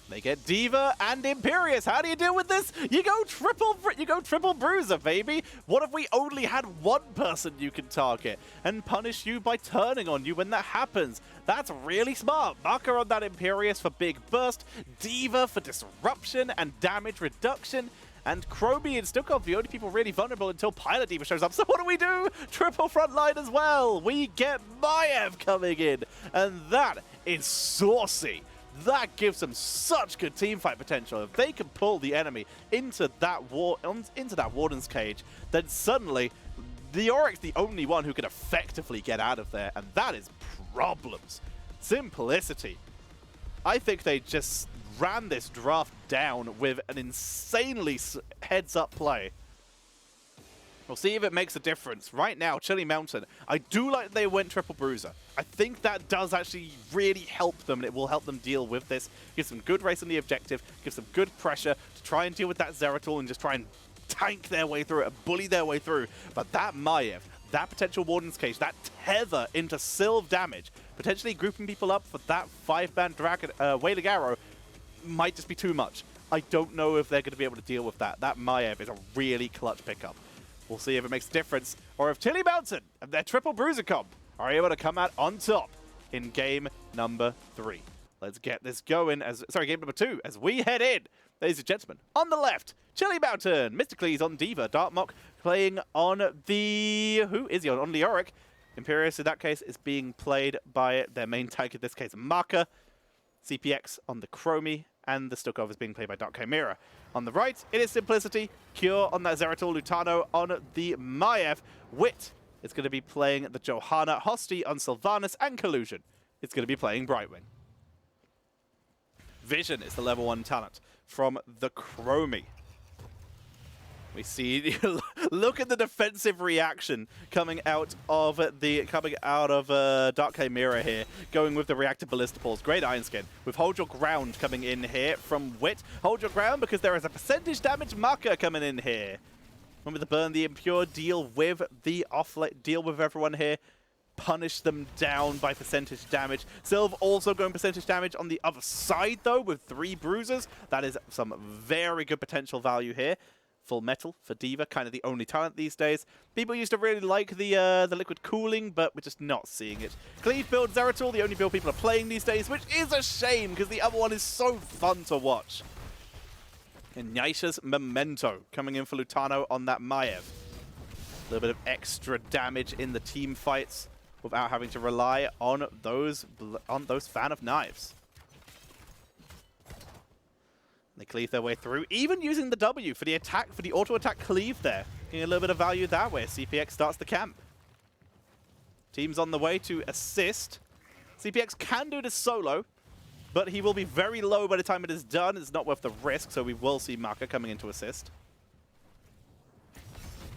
They get Diva and Imperius. How do you deal with this? You go triple bruiser, baby. What if we only had one person you can target and punish you by turning on you when that happens? That's really smart. Marker on that Imperius for big burst, Diva for disruption and damage reduction, and Chromie and Stukov, the only people really vulnerable until Pilot Diva shows up. So what do? Triple front line as well. We get Maiev coming in, and that is saucy. That gives them such good teamfight potential. If they can pull the enemy into that Warden's cage, then suddenly Leoric's the only one who can effectively get out of there, and that is problems. Simplicity. I think they just ran this draft down with an insanely heads-up play. We'll see if it makes a difference. Right now, Chili Mountain, I do like that they went Triple Bruiser. I think that does actually really help them, and it will help them deal with this. Gives them good race on the objective, gives them good pressure to try and deal with that Zeratul and just try and tank their way through it, bully their way through. But that Maiev, that potential Warden's Cage, that tether into Sylve damage, potentially grouping people up for that 5-man Dragon, Wailing Arrow, might just be too much. I don't know if they're going to be able to deal with that. That Maiev is a really clutch pickup. We'll see if it makes a difference, or if Chili Mountain and their Triple Bruiser comp are able to come out on top in game number 3. Let's get this going game number 2, as we head in. Ladies and gentlemen, on the left, Chili Mountain, Mr. Cleese on D.Va, Dartmok playing on who is he on? On Leoric. Imperius, in that case, is being played by their main tank, in this case, Maka. CPX on the Chromie, and the Stukov is being played by Dark Chimera. On the right, it is Simplicity, Cure on that Zeratul, Lutano on the Maiev. Wit is going to be playing the Johanna, Hosty on Sylvanas, and Collusion is going to be playing Brightwing. Vision is the level 1 talent from the Chromie. We see, look at the defensive reaction coming out of Dark Chimera here, going with the reactive ballista balls. Great Iron Skin with Hold Your Ground coming in here from Wit. Hold Your Ground because there is a percentage damage marker coming in here. Remember the Burn the Impure, deal with the offlane, deal with everyone here. Punish them down by percentage damage. Sylve also going percentage damage on the other side though with 3 bruisers. That is some very good potential value here. Full Metal for D.Va, kind of the only talent these days. People used to really like the liquid cooling, but we're just not seeing it. Cleave build Zeratul, the only build people are playing these days, which is a shame because the other one is so fun to watch. And Nyaisha's Memento coming in for Lutano on that Maiev. A little bit of extra damage in the team fights without having to rely on those fan of knives. They cleave their way through, even using the W for the attack, for the auto-attack cleave there. Getting a little bit of value that way. CPX starts the camp. Team's on the way to assist. CPX can do this solo, but he will be very low by the time it is done. It's not worth the risk, so we will see Maka coming in to assist.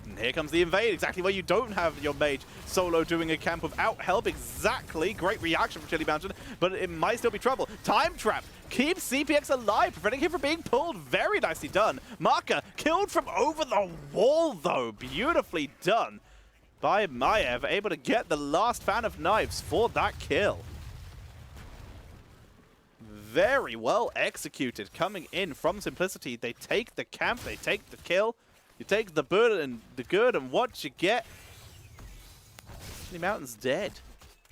And here comes the invade, exactly where you don't have your mage solo doing a camp without help. Exactly. Great reaction from Chili Mountain, but it might still be trouble. Time Trap keeps CPX alive, preventing him from being pulled. Very nicely done. Maka killed from over the wall, though. Beautifully done by Maiev, able to get the last fan of knives for that kill. Very well executed coming in from Simplicity. They take the camp, they take the kill. You take the good, and what you get? The Mountain's dead.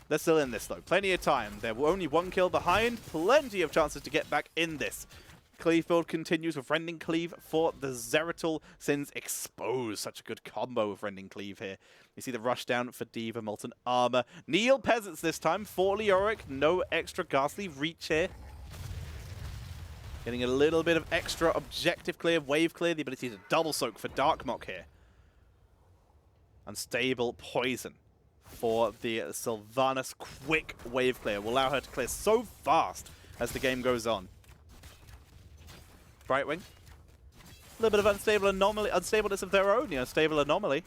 They're still in this, though. Plenty of time. They're only 1 kill behind. Plenty of chances to get back in this. Cleave build continues with Rending Cleave for the Zeratul. Sin's exposed. Such a good combo with Rending Cleave here. You see the rush down for D.Va, Molten Armor. Neil Peasants this time for Leoric. No extra Ghastly reach here. Getting a little bit of extra objective clear, wave clear, the ability to double soak for Darkmok here. Unstable Poison for the Sylvanas. Quick wave clear will allow her to clear so fast as the game goes on. Brightwing. A little bit of unstableness of their own, unstable anomaly.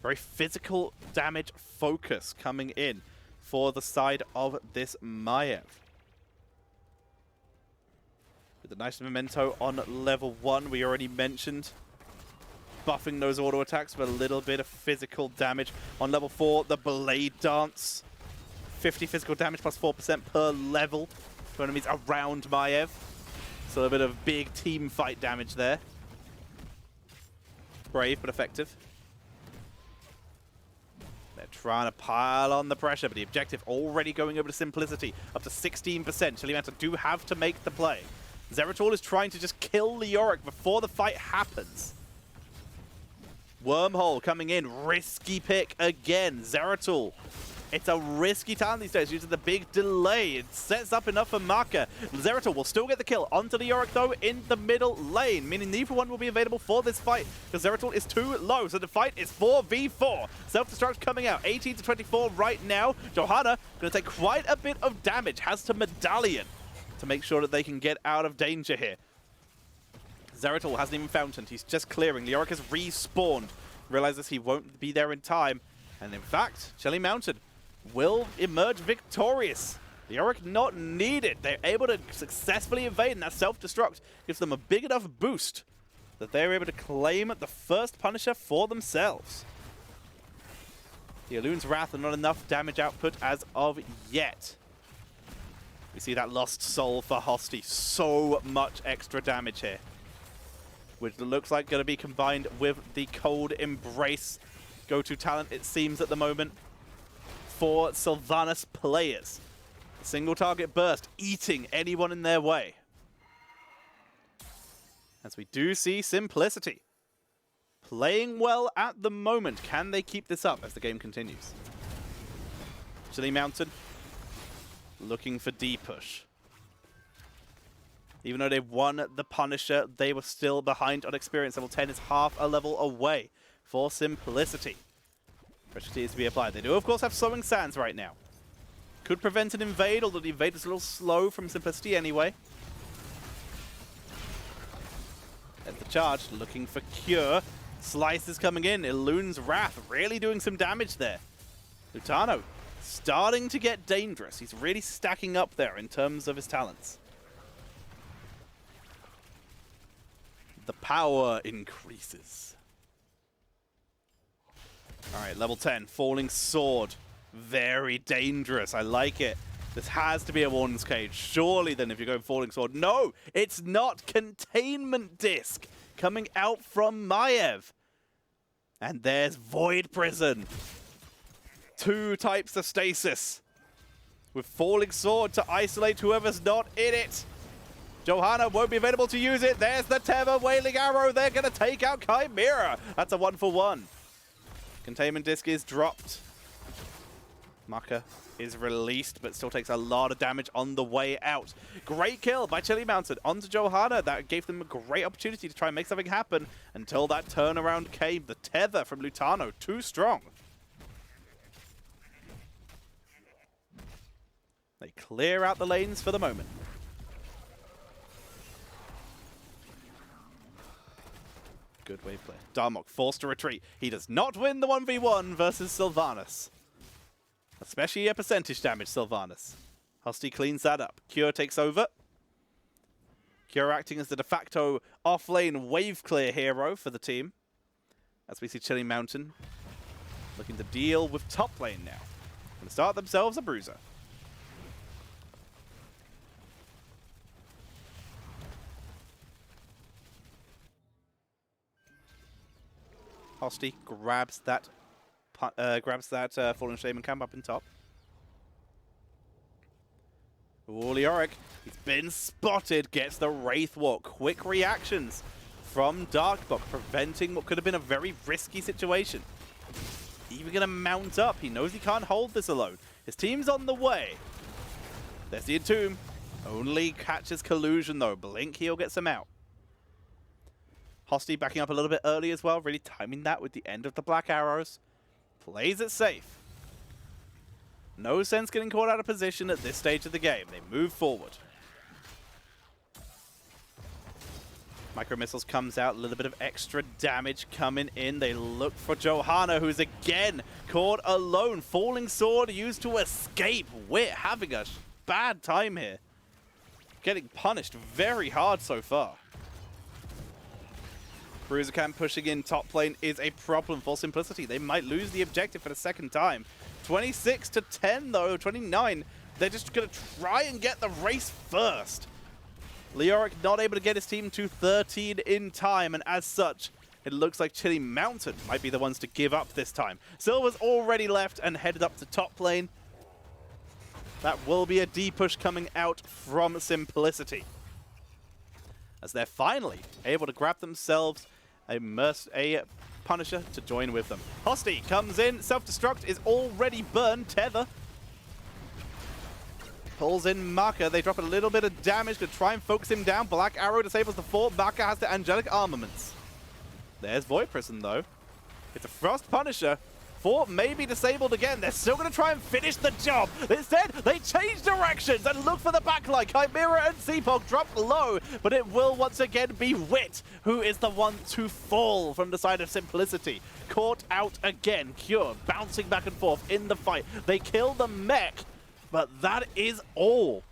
Very physical damage focus coming in for the side of this Maiev. With a nice Memento on level 1, we already mentioned. Buffing those auto attacks with a little bit of physical damage. On level 4, the Blade Dance. 50 physical damage plus 4% per level to enemies around Maiev. So a bit of big team fight damage there. Brave, but effective. They're trying to pile on the pressure, but the objective already going over to Simplicity. Up to 16%. Chili Mountain do have to make the play. Zeratul is trying to just kill Leoric before the fight happens. Wormhole coming in. Risky pick again. Zeratul. It's a risky talent these days due to the big delay. It sets up enough for Maka. Zeratul will still get the kill onto Leoric, though, in the middle lane, meaning neither one will be available for this fight because Zeratul is too low. So the fight is 4v4. Self-destruct coming out. 18 to 24 right now. Johanna going to take quite a bit of damage. Has to Medallion to make sure that they can get out of danger here. Zeratul hasn't even fountained. He's just clearing. Leoric has respawned. Realizes he won't be there in time. And in fact, Chilly Mountain will emerge victorious. Leoric not needed. They're able to successfully evade, and that self-destruct gives them a big enough boost that they're able to claim the first Punisher for themselves. The Elun's Wrath are not enough damage output as of yet. We see that lost soul for Hosty. So much extra damage here, which looks like going to be combined with the Cold Embrace. Go-to talent, it seems, at the moment for Sylvanas players. Single target burst, eating anyone in their way. As we do see Simplicity playing well at the moment. Can they keep this up as the game continues? Chilly Mountain looking for D-push. Even though they've won the Punisher, they were still behind on experience. Level 10 is half a level away for Simplicity. Pressure is to be applied. They do, of course, have Sowing Sands right now. Could prevent an invade, although the invade is a little slow from Simplicity anyway. There's the charge, looking for Cure. Slice is coming in. Elun's Wrath really doing some damage there. Lutano starting to get dangerous. He's really stacking up there in terms of his talents. The power increases. Alright, level 10, Falling Sword. Very dangerous. I like it. This has to be a Warden's Cage. Surely then if you're going Falling Sword. No, it's not. Containment Disc coming out from Maiev. And there's Void Prison. 2 types of stasis. With Falling Sword to isolate whoever's not in it. Johanna won't be available to use it. There's the Tether Wailing Arrow. They're going to take out Chimera. That's a 1-for-1. Containment Disc is dropped. Maka is released, but still takes a lot of damage on the way out. Great kill by Chilly Mountain onto Johanna. That gave them a great opportunity to try and make something happen until that turnaround came. The tether from Lutano, too strong. They clear out the lanes for the moment. Good wave play. Darmok forced to retreat. He does not win the 1v1 versus Sylvanas. Especially a percentage damage, Sylvanas. Hosty cleans that up. Cure takes over. Cure acting as the de facto off-lane wave clear hero for the team. As we see Chilly Mountain looking to deal with top lane now. Going to start themselves a bruiser. Hosty grabs that Fallen Shaman camp up in top. Ooh, Leoric, he's been spotted, gets the Wraith Walk. Quick reactions from Darkbok, preventing what could have been a very risky situation. Even gonna mount up. He knows he can't hold this alone. His team's on the way. There's the Entomb. Only catches Collusion though. Blink heal gets him out. Hosty backing up a little bit early as well, really timing that with the end of the Black Arrows. Plays it safe. No sense getting caught out of position at this stage of the game. They move forward. Micro Missiles comes out, a little bit of extra damage coming in. They look for Johanna, who's again caught alone. Falling Sword used to escape. We're having a bad time here. Getting punished very hard so far. Bruiser Camp pushing in top lane is a problem for Simplicity. They might lose the objective for the second time. 26 to 10 though, 29. They're just going to try and get the race first. Leoric not able to get his team to 13 in time, and as such, it looks like Chilly Mountain might be the ones to give up this time. Silver's already left and headed up to top lane. That will be a D push coming out from Simplicity, as they're finally able to grab themselves a Punisher to join with them. Hosty comes in, self-destruct is already burned, Tether. Pulls in Maka, they drop a little bit of damage to try and focus him down. Black Arrow disables the fort, Maka has the Angelic Armaments. There's Void Prison though. It's a Frost Punisher. Fort may be disabled again. They're still going to try and finish the job. Instead, they change directions and look for the backline. Chimera and Seapog drop low, but it will once again be Wit who is the one to fall from the side of Simplicity. Caught out again. Cure bouncing back and forth in the fight. They kill the mech, but that is all.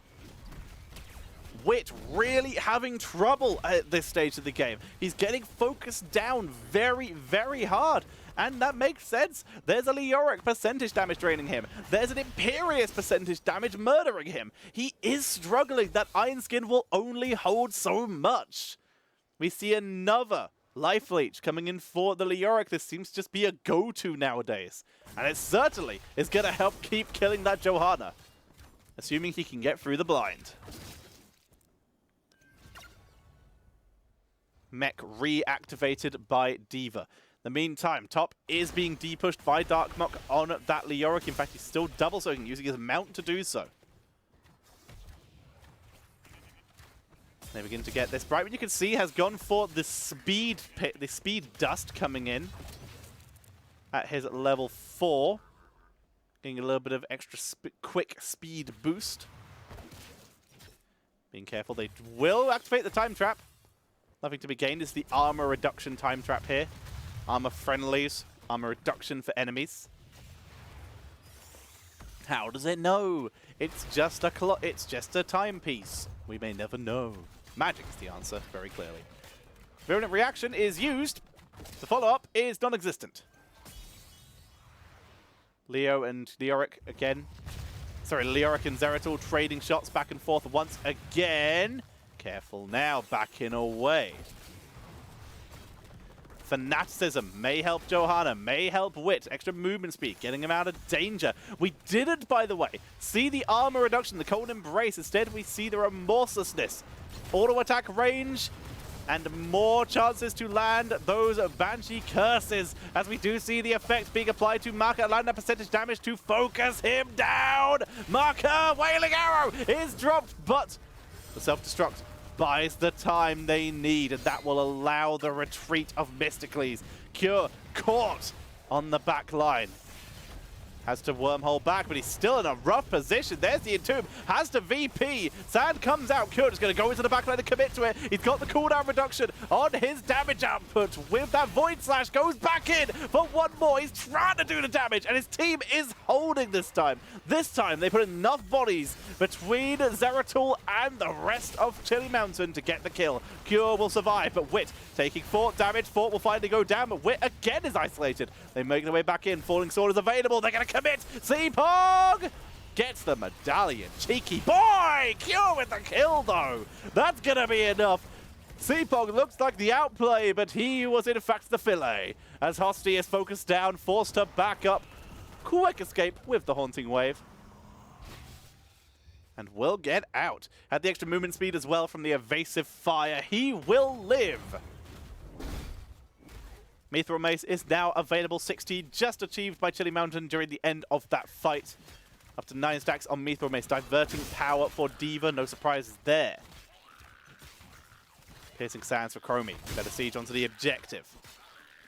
Wit really having trouble at this stage of the game. He's getting focused down very, very hard. And that makes sense. There's a Leoric percentage damage draining him. There's an Imperious percentage damage murdering him. He is struggling. That Iron Skin will only hold so much. We see another Life Leech coming in for the Leoric. This seems to just be a go-to nowadays. And it certainly is going to help keep killing that Johanna. Assuming he can get through the blind. Mech reactivated by D.Va. In the meantime, top is being depushed by Darkmock on that Leoric. In fact, he's still double soaking, using his mount to do so. They begin to get this. Brightman, you can see, has gone for the speed pit, the speed dust coming in at his level 4. Getting a little bit of extra quick speed boost. Being careful, they will activate the time trap. Nothing to be gained is the armor reduction time trap here. Armor friendlies, armor reduction for enemies. How does it know? It's just a timepiece. We may never know. Magic is the answer, very clearly. Virulent reaction is used. The follow-up is non-existent. Leo and Leoric again. Sorry, Leoric and Zeratul trading shots back and forth once again. Careful now, backing away. Fanaticism may help Johanna, may help Wit. Extra movement speed, getting him out of danger. We didn't, by the way, see the armor reduction, the cold embrace. Instead, we see the remorselessness. Auto attack range, and more chances to land those Banshee curses, as we do see the effect being applied to Marker, land that percentage damage to focus him down. Marker, Wailing Arrow is dropped, but the self-destruct buys the time they need, and that will allow the retreat of Mysticles. Cure caught on the back line. Has to wormhole back, but he's still in a rough position. There's the Entomb. Has to VP. Sand comes out. Cure is going to go into the back line and commit to it. He's got the cooldown reduction on his damage output. With that Void Slash, goes back in for one more. He's trying to do the damage, and his team is holding this time. This time, they put enough bodies between Zeratul and the rest of Chili Mountain to get the kill. Cure will survive, but Wit taking Fort damage. Fort will finally go down, but Wit again is isolated. They make their way back in. Falling Sword is available. They're going to commit. Seapog gets the medallion. Cheeky boy! Cure with the kill, though. That's going to be enough. Seapog looks like the outplay, but he was in fact the fillet. As Hosty is focused down, forced to back up. Quick escape with the Haunting Wave. And will get out. Had the extra movement speed as well from the evasive fire. He will live. Mithril Mace is now available. 60 just achieved by Chili Mountain during the end of that fight. Up to 9 stacks on Mithril Mace. Diverting power for D.Va. No surprises there. Piercing Sands for Chromie. Better siege onto the objective.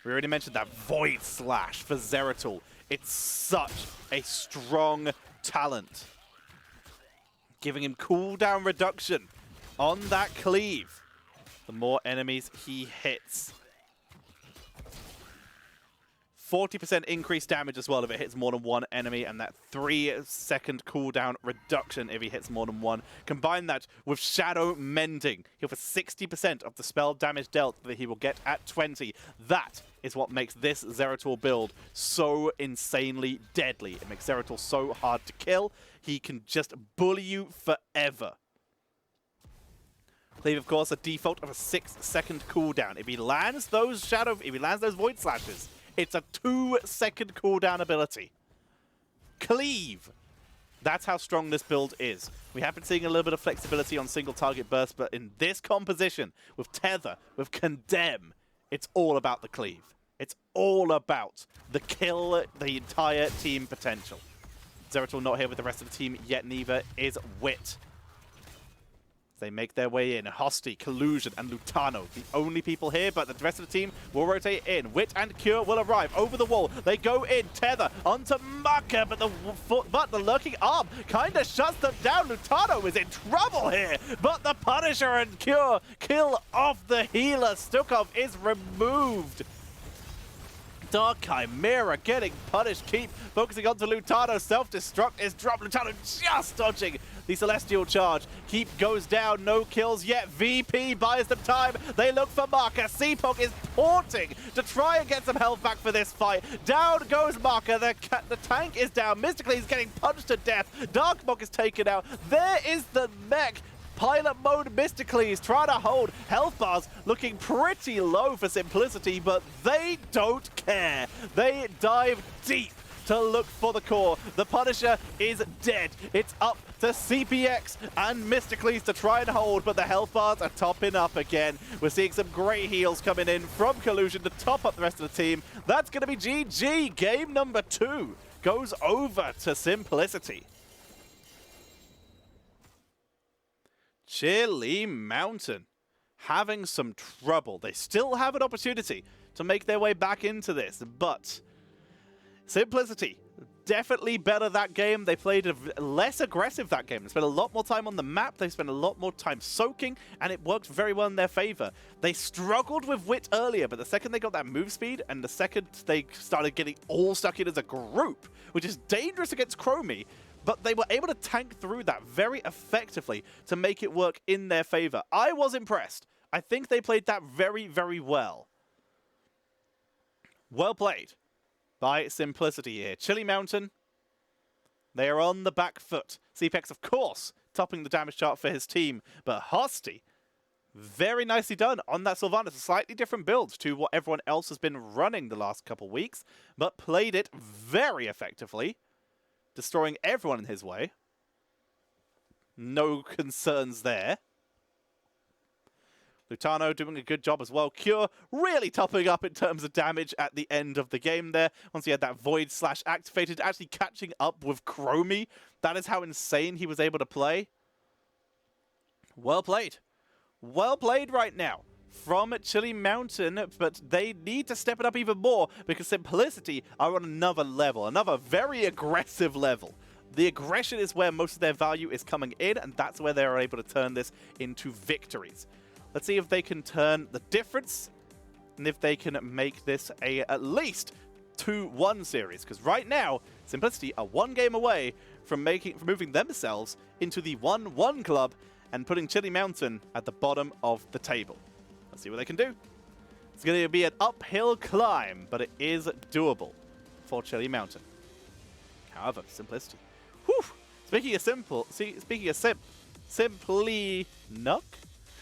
We already mentioned that Void Slash for Zeratul. It's such a strong talent. Giving him cooldown reduction on that cleave. The more enemies he hits. 40% increased damage as well if it hits more than one enemy, and that 3-second cooldown reduction if he hits more than one. Combine that with Shadow Mending. He'll for 60% of the spell damage dealt that he will get at 20. That is what makes this Zeratul build so insanely deadly. It makes Zeratul so hard to kill. He can just bully you forever. Cleave, of course, a default of a 6-second cooldown. If he lands those Void Slashes, it's a 2-second cooldown ability. Cleave. That's how strong this build is. We have been seeing a little bit of flexibility on single target burst, but in this composition, with Tether, with Condemn, it's all about the cleave. It's all about the kill the entire team potential. Zeratul not here with the rest of the team yet, neither is Wit. They make their way in. Hosty, Collusion, and Lutano, the only people here, but the rest of the team will rotate in. Wit and Cure will arrive over the wall. They go in, Tether onto Maka, but the lurking arm kind of shuts them down. Lutano is in trouble here, but the Punisher and Cure kill off the healer. Stukov is removed. Dark Chimera getting punished. Keep focusing onto Lutano. Self-destruct is dropped. Lutano just dodging the Celestial Charge. Keep goes down. No kills yet. VP buys them time. They look for Marker. Seapok is porting to try and get some health back for this fight. Down goes Marker. The tank is down. Mystically is getting punched to death. Darkmok is taken out. There is the mech. Pilot mode Mysticles trying to hold. Health bars looking pretty low for Simplicity, but they don't care. They dive deep to look for the core. The Punisher is dead. It's up to CPX and Mysticles to try and hold, but the health bars are topping up again. We're seeing some great heals coming in from Collusion to top up the rest of the team. That's going to be GG. Game number 2 goes over to Simplicity. Chili Mountain having some trouble. They still have an opportunity to make their way back into this, but Simplicity definitely better that game. They played less aggressive that game. They spent a lot more time on the map. They spent a lot more time soaking, and it worked very well in their favor. They struggled with Wit earlier, but the second they got that move speed, and the second they started getting all stuck in as a group, which is dangerous against Chromie, but they were able to tank through that very effectively to make it work in their favor. I was impressed. I think they played that very, very well. Well played by Simplicity here. Chili Mountain, they are on the back foot. CPX, of course, topping the damage chart for his team, but Hosty, very nicely done on that Sylvanas. A slightly different build to what everyone else has been running the last couple weeks, but played it very effectively, destroying everyone in his way. No concerns there. Lutano doing a good job as well. Cure really topping up in terms of damage at the end of the game there. Once he had that Void Slash activated, actually catching up with Chromie. That is how insane he was able to play. Well played. Well played right now from Chili Mountain, but they need to step it up even more because Simplicity are on another level, another very aggressive level. The aggression is where most of their value is coming in, and that's where they're able to turn this into victories. Let's see if they can turn the difference and if they can make this a at least 2-1 series, because right now Simplicity are one game away from moving themselves into the 1-1 club and putting Chili Mountain at the bottom of the table. Let's see what they can do. It's going to be an uphill climb, but it is doable for Chili Mountain. However, Simplicity. Whew! Speaking of Simply Nuck?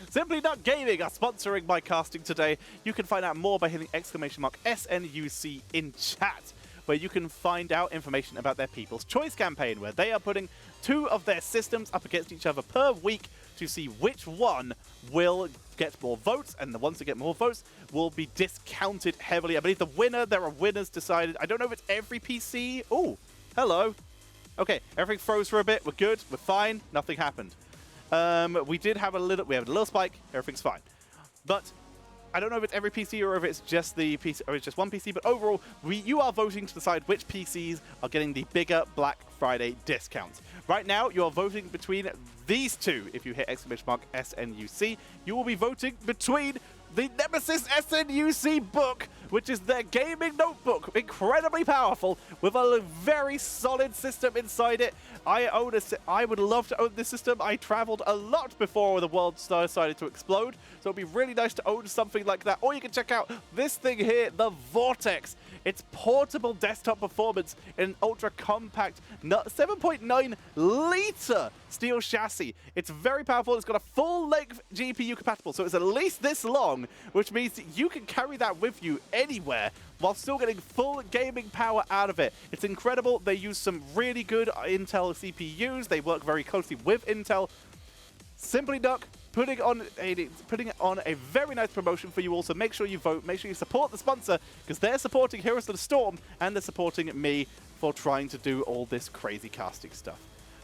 Simply Nuck Gaming are sponsoring my casting today. You can find out more by hitting !SNUC in chat, where you can find out information about their People's Choice campaign, where they are putting 2 of their systems up against each other per week to see which one will get more votes, and the ones that get more votes will be discounted heavily. I believe the winner, there are winners decided. I don't know if it's every PC. Oh, hello. Okay, everything froze for a bit. We're good. We're fine. Nothing happened. We have a little spike. Everything's fine. But I don't know if it's every PC or if it's just the PC or it's just one PC, but overall, you are voting to decide which PCs are getting the bigger Black Friday discounts. Right now, you are voting between these two. If you hit !SNUC, you will be voting between the Nemesis SNUC book, which is their gaming notebook, incredibly powerful, with a very solid system inside it. I would love to own this system. I traveled a lot before the world decided to explode, so it'd be really nice to own something like that. Or you can check out this thing here, the Vortex. It's portable desktop performance in an ultra compact 7.9 liter steel chassis. It's very powerful. It's got a full-length GPU compatible, so it's at least this long, which means that you can carry that with you anywhere while still getting full gaming power out of it. It's incredible. They use some really good Intel CPUs. They work very closely with Intel. Simply Duck putting on a very nice promotion for you all, so make sure you vote, make sure you support the sponsor, because they're supporting Heroes of the Storm, and they're supporting me for trying to do all this crazy casting stuff.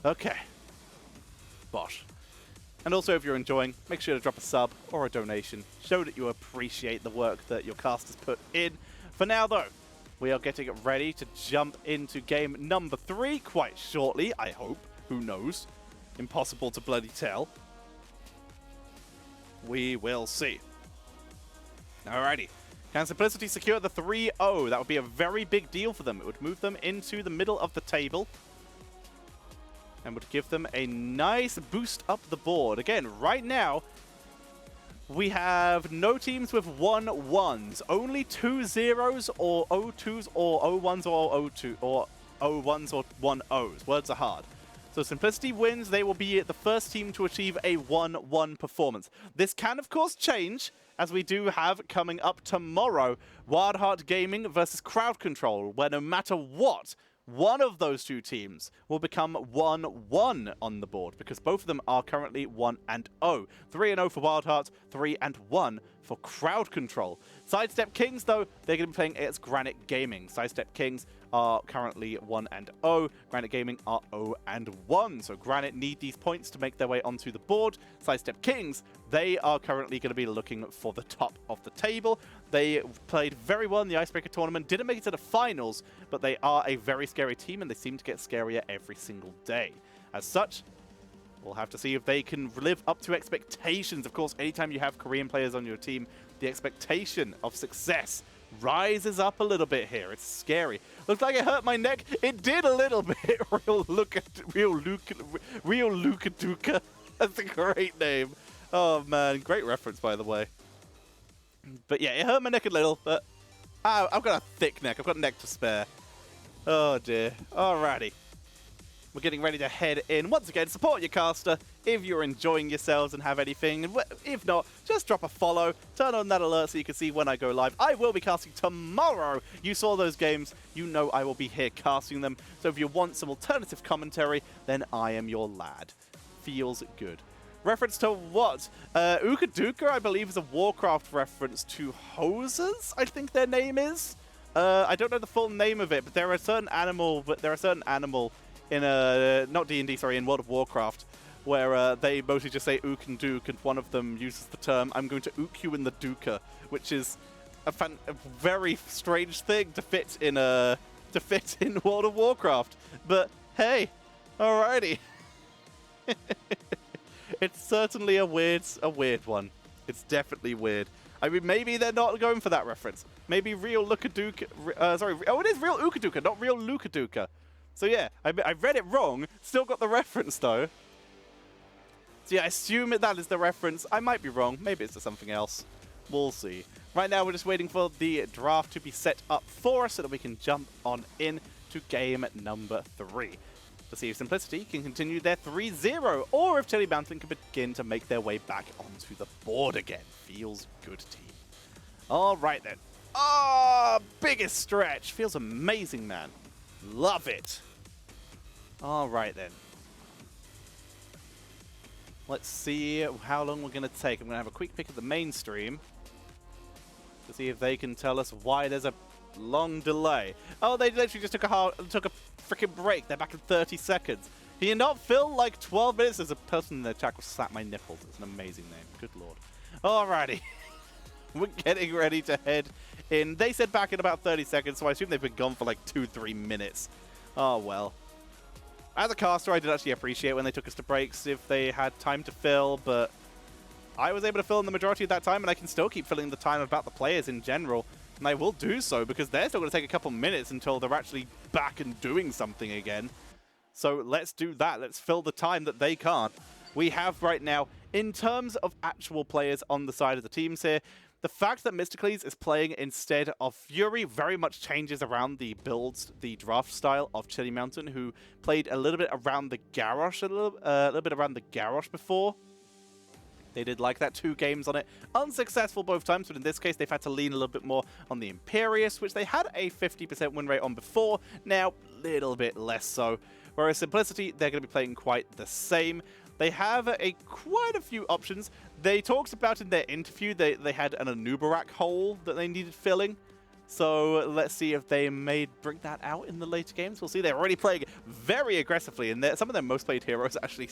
Okay. Bosh. And also, if you're enjoying, make sure to drop a sub or a donation. Show that you appreciate the work that your casters put in. For now, though, we are getting ready to jump into game number 3 quite shortly, I hope. Who knows? Impossible to bloody tell. We will see. Alrighty. Can Simplicity secure the 3-0? That would be a very big deal for them. It would move them into the middle of the table and would give them a nice boost up the board. Again, right now, we have no teams with 1-1s. Only 2-0s or 0-2s or 0-1s or 0-2 or 0-1s or 1-0s. Words are hard. So Simplicity wins. They will be the first team to achieve a 1-1 performance. This can, of course, change, as we do have coming up tomorrow, Wild Heart Gaming versus Crowd Control, where no matter what, one of those two teams will become 1-1 on the board, because both of them are currently 1-0. 3-0 for Wild Hearts, 3-1 for Crowd Control. Sidestep Kings, though, they're going to be playing against Granite Gaming. Sidestep Kings are currently 1-0. Granite Gaming are 0-1. So Granite need these points to make their way onto the board. Sidestep Kings, they are currently going to be looking for the top of the table. They played very well in the Icebreaker tournament, didn't make it to the finals, but they are a very scary team, and they seem to get scarier every single day. As such, we'll have to see if they can live up to expectations. Of course, anytime you have Korean players on your team, the expectation of success rises up a little bit here. It's scary. Looks like it hurt my neck. It did a little bit. Real Luka Duka. That's a great name. Oh man, great reference, by the way. But yeah, it hurt my neck a little, but I've got a thick neck. I've got a neck to spare. Oh dear. Alrighty. We're getting ready to head in. Once again, support your caster if you're enjoying yourselves and have anything. If not, just drop a follow. Turn on that alert so you can see when I go live. I will be casting tomorrow. You saw those games. You know I will be here casting them. So if you want some alternative commentary, then I am your lad. Feels good. Reference to what? Ukaduka, I believe, is a Warcraft reference to hoses, I think their name is. I don't know the full name of it, but there are a certain animal, in not D&D, sorry, in World of Warcraft, where they mostly just say ook and duke, and one of them uses the term, I'm going to ook you in the duka, which is a very strange thing to fit in World of Warcraft. But hey, alrighty. It's certainly a weird one. It's definitely weird. I mean, maybe they're not going for that reference. Maybe real Lukaduka, it is real Ukaduka, not real Lukaduka. So yeah, I read it wrong, still got the reference though. So yeah, I assume that is the reference. I might be wrong, maybe it's to something else. We'll see. Right now we're just waiting for the draft to be set up for us so that we can jump on in to game number 3. To see if Simplicity can continue their 3-0, or if Chili Mountain can begin to make their way back onto the board again. Feels good, team. Alright then. Biggest stretch. Feels amazing, man. Love it. Alright then. Let's see how long we're going to take. I'm going to have a quick pick at the main stream to see if they can tell us why there's a long delay. Oh, they literally just took a freaking break. They're back in 30 seconds. Can you not fill like 12 minutes? There's a person in the chat will slap my nipples. It's an amazing name. Good lord. Alrighty. We're getting ready to head in. They said back in about 30 seconds, so I assume they've been gone for like 2-3 minutes. Oh, well. As a caster, I did actually appreciate when they took us to breaks if they had time to fill, but I was able to fill in the majority of that time, and I can still keep filling the time about the players in general. And I will do so because they're still going to take a couple minutes until they're actually back and doing something again. So let's do that. Let's fill the time that they can't. We have right now, in terms of actual players on the side of the teams here, the fact that Mysticles is playing instead of Fury very much changes around the builds, the draft style of Chili Mountain, who played a little bit around the Garrosh, a little bit around the Garrosh before. They did like that, 2 games on it. Unsuccessful both times, but in this case, they've had to lean a little bit more on the Imperious, which they had a 50% win rate on before. Now, a little bit less so. Whereas Simplicity, they're going to be playing quite the same. They have quite a few options. They talked about in their interview, they had an Anubarak hole that they needed filling. So let's see if they may bring that out in the later games. We'll see. They're already playing very aggressively, and some of their most played heroes actually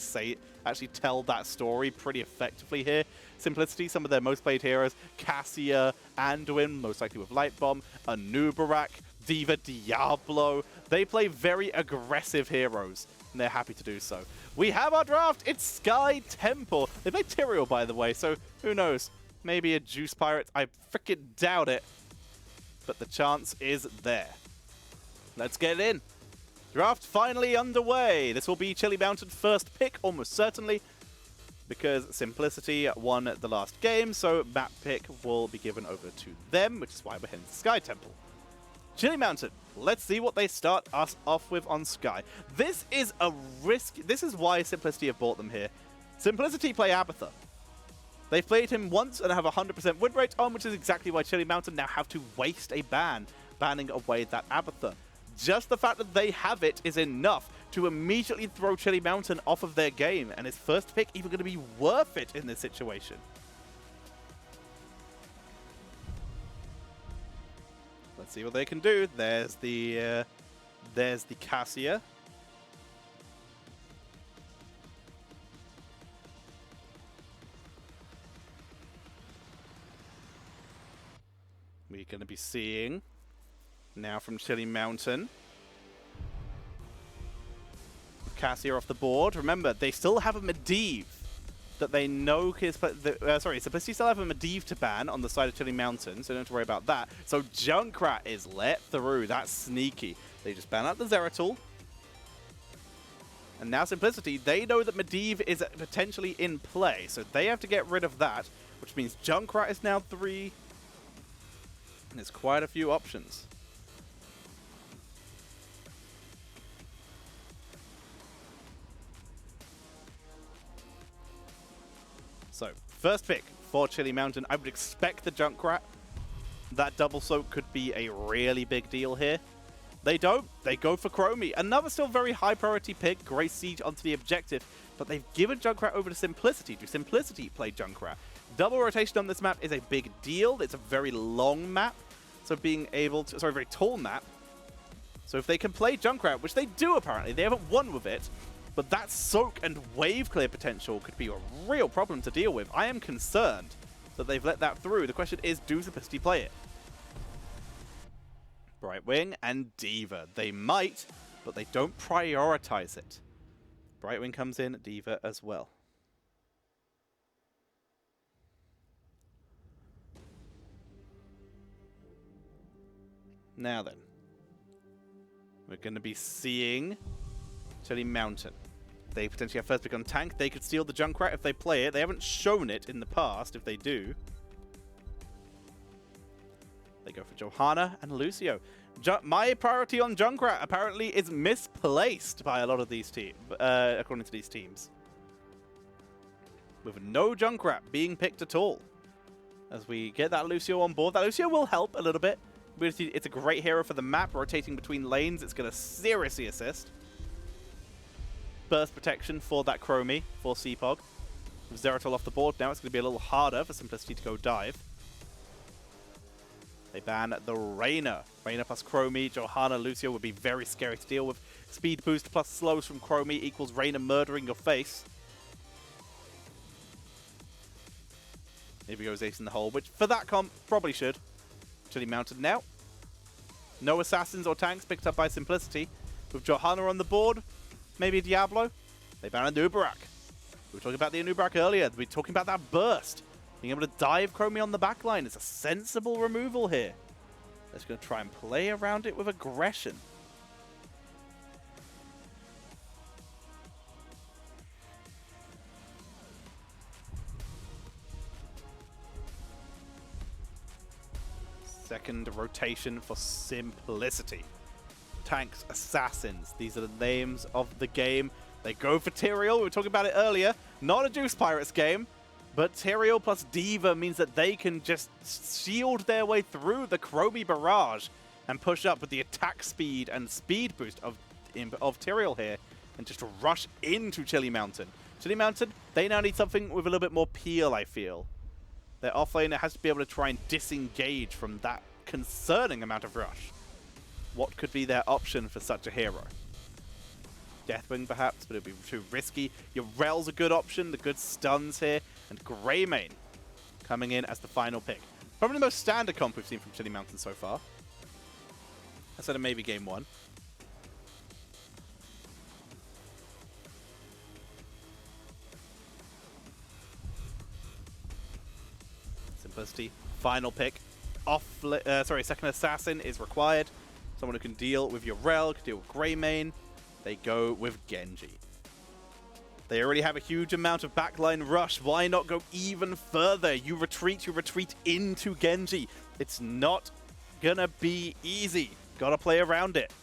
tell that story pretty effectively here. Simplicity, some of their most played heroes, Cassia, Anduin, most likely with Light Bomb, Anubarak, D.Va, Diablo. They play very aggressive heroes, and they're happy to do so. We have our draft. It's Sky Temple. They play Tyrael, by the way, so who knows? Maybe a Juice Pirate. I freaking doubt it. But the chance is there. Let's get in. Draft finally underway. This will be Chili Mountain first pick, almost certainly, because Simplicity won the last game, so map pick will be given over to them, which is why we're heading to Sky Temple. Chili Mountain, let's see what they start us off with on Sky. This is a risk. This is why Simplicity have bought them here. Simplicity play Abathur. They've played him once and have a 100% win rate on, which is exactly why Chili Mountain now have to waste a ban, banning away that Abathur. Just the fact that they have it is enough to immediately throw Chili Mountain off of their game, and his first pick even going to be worth it in this situation. Let's see what they can do. There's the Cassia. We're going to be seeing now from Chili Mountain. Cassia off the board. Remember, they still have a Medivh that they know is... Simplicity still have a Medivh to ban on the side of Chili Mountain, so don't have to worry about that. So Junkrat is let through. That's sneaky. They just ban out the Zeratul. And now Simplicity, they know that Medivh is potentially in play, so they have to get rid of that, which means Junkrat is now 3. There's quite a few options. So, first pick for Chili Mountain. I would expect the Junkrat. That double soak could be a really big deal here. They don't. They go for Chromie. Another still very high priority pick. Great siege onto the objective. But they've given Junkrat over to Simplicity. Do Simplicity play Junkrat? Double rotation on this map is a big deal. It's a very long map. So being able to... Sorry, very tall map. So if they can play Junkrat, which they do apparently. They haven't won with it. But that soak and wave clear potential could be a real problem to deal with. I am concerned that they've let that through. The question is, do Simplicity play it? Brightwing and D.Va. They might, but they don't prioritize it. Brightwing comes in, D.Va as well. Now then, we're going to be seeing Chili Mountain. They potentially have first pick on tank. They could steal the Junkrat if they play it. They haven't shown it in the past if they do. They go for Johanna and Lucio. My priority on Junkrat apparently is misplaced by a lot of these teams, according to these teams. With no Junkrat being picked at all. As we get that Lucio on board. That Lucio will help a little bit. It's a great hero for the map. Rotating between lanes, it's going to seriously assist. Burst protection for that Chromie, for Seapog. With Zeratul off the board now, it's going to be a little harder for Simplicity to go dive. They ban the Reyna. Reyna plus Chromie, Johanna, Lucio would be very scary to deal with. Speed boost plus slows from Chromie equals Reyna murdering your face. Maybe goes ace in the hole, which for that comp probably should. Chili Mountain now. No assassins or tanks picked up by Simplicity. With Johanna on the board, maybe Diablo. They ban Anubarak. We were talking about the Anubarak earlier. We were talking about that burst. Being able to dive Chromie on the backline is a sensible removal here. They're just going to try and play around it with aggression. Second rotation for Simplicity. Tanks, assassins. These are the names of the game. They go for Tyrael. We were talking about it earlier. Not a Juice Pirates game. But Tyrael plus D.Va means that they can just shield their way through the Chromie barrage and push up with the attack speed and speed boost of Tyrael here and just rush into Chili Mountain. Chili Mountain, they now need something with a little bit more peel, I feel. Their offlaner has to be able to try and disengage from that concerning amount of rush. What could be their option for such a hero? Deathwing perhaps, but it would be too risky. Yrel's a good option, the good stuns here, and Greymane coming in as the final pick. Probably the most standard comp we've seen from Chilly Mountain so far. Instead of maybe game 1. Simplicity, final pick. Second assassin is required. Someone who can deal with Yrel, can deal with Greymane. They go with Genji. They already have a huge amount of backline rush. Why not go even further? You retreat into Genji. It's not gonna be easy. Gotta play around it.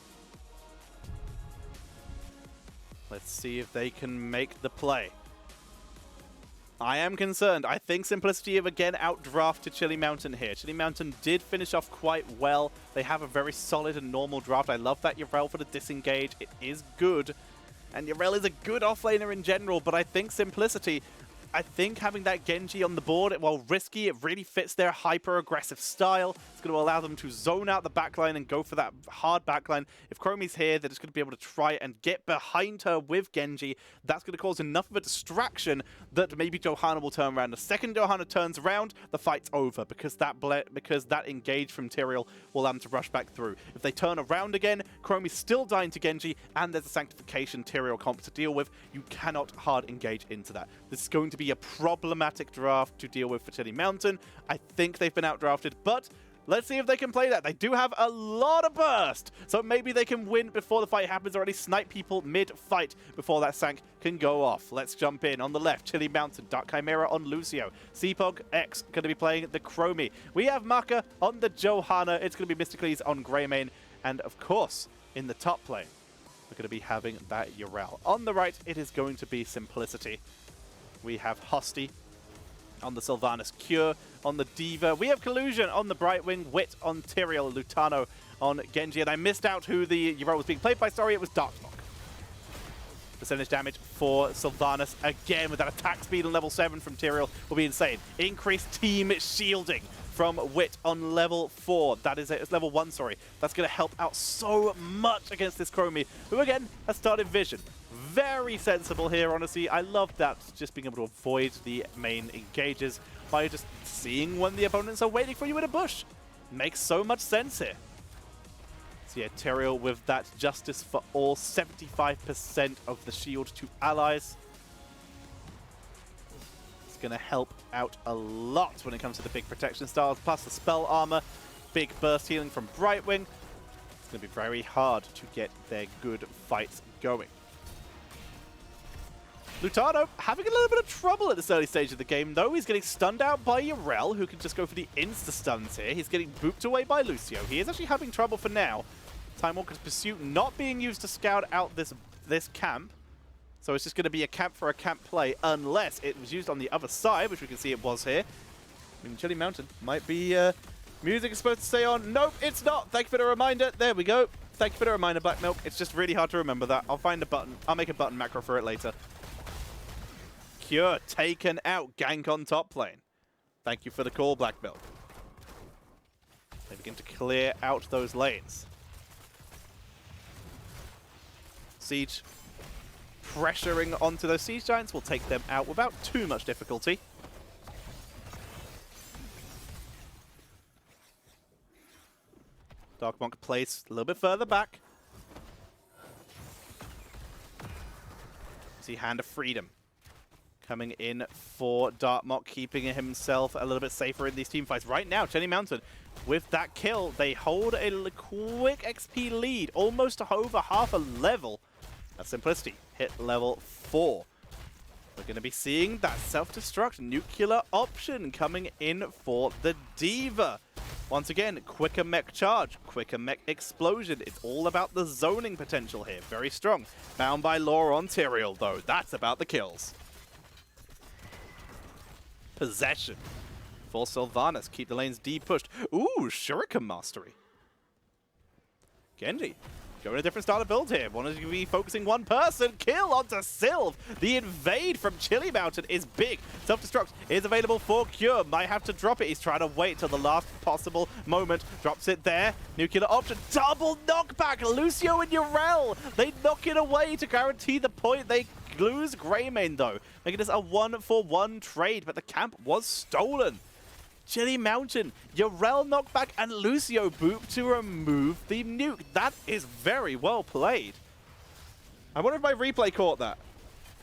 Let's see if they can make the play. I am concerned. I think Simplicity have again outdrafted Chilly Mountain here. Chilly Mountain did finish off quite well. They have a very solid and normal draft. I love that Yrel for the disengage. It is good. And Yrel is a good offlaner in general, but I think Simplicity, I think having that Genji on the board, while risky, it really fits their hyper-aggressive style. It's going to allow them to zone out the backline and go for that hard backline. If Chromie's here, they're just going to be able to try and get behind her with Genji. That's going to cause enough of a distraction that maybe Johanna will turn around. The second Johanna turns around, the fight's over because that engage from Tyrael will allow them to rush back through. If they turn around again, Chromie's still dying to Genji, and there's a Sanctification Tyrael comp to deal with. You cannot hard engage into that. This is going to be a problematic draft to deal with for Chilly Mountain. I think they've been outdrafted, but let's see if they can play that. They do have a lot of burst, so maybe they can win before the fight happens, or at least snipe people mid-fight before that Sank can go off. Let's jump in. On the left, Chilly Mountain, Dark Chimera on Lucio. Cpog X going to be playing the Chromie. We have Maka on the Johanna. It's going to be Mysticles on Greymane. And of course, in the top lane, we're going to be having that Yrel. On the right, it is going to be Simplicity. We have Hosty on the Sylvanas, Cure on the Diva. We have Collusion on the Brightwing, Wit on Tyrael, Lutano on Genji. And I missed out who the Yrel was being played by. Sorry, it was Darkmock. Percentage damage for Sylvanas again with that attack speed on level 7 from Tyrael will be insane. Increased team shielding from Wit on level 4. That is it. It's level 1, sorry. That's going to help out so much against this Chromie, who again has started Vision. Very sensible here, honestly. I love that, just being able to avoid the main engages by just seeing when the opponents are waiting for you in a bush. Makes so much sense here. So yeah, Tyrael with that Justice for All, 75% of the shield to allies. It's going to help out a lot when it comes to the big protection styles, plus the spell armor, big burst healing from Brightwing. It's going to be very hard to get their good fights going. Lutano having a little bit of trouble at this early stage of the game, though. He's getting stunned out by Yrel, who can just go for the insta-stuns here. He's getting booped away by Lucio. He is actually having trouble for now. Time Walker's Pursuit not being used to scout out this camp. So it's just going to be a camp for a camp play, unless it was used on the other side, which we can see it was here. I mean, Chilly Mountain might be... music is supposed to stay on. Nope, it's not. Thank you for the reminder. There we go. Thank you for the reminder, Black Milk. It's just really hard to remember that. I'll find a button. I'll make a button macro for it later. Cure taken out. Gank on top lane. Thank you for the call, Black Milk. They begin to clear out those lanes. Siege pressuring onto those Siege Giants will take them out without too much difficulty. Dark Monk placed a little bit further back. See Hand of Freedom coming in for Darkmock, keeping himself a little bit safer in these team fights. Right now, Chilly Mountain, with that kill, they hold a quick XP lead, almost over half a level. That's Simplicity, hit level 4. We're going to be seeing that self-destruct nuclear option coming in for the Diva. Once again, quicker mech charge, quicker mech explosion. It's all about the zoning potential here. Very strong. Bound by Law on Tyrael, though. That's about the kills. Possession for Sylvanas. Keep the lanes deep pushed. Ooh, Shuriken Mastery. Genji Going a different style of build here. Wanted to be focusing one person. Kill onto Sylve. The invade from Chili Mountain is big. Self-destruct is available for Cure. Might have to drop it. He's trying to wait till the last possible moment. Drops it there. Nuclear option. Double knockback. Lucio and Yrel. They knock it away to guarantee the point. They lose Greymane though, making this a 1-for-1 trade, but the camp was stolen. Chili Mountain, Yrel knockback, and Lucio boop to remove the nuke. That is very well played. I wonder if my replay caught that.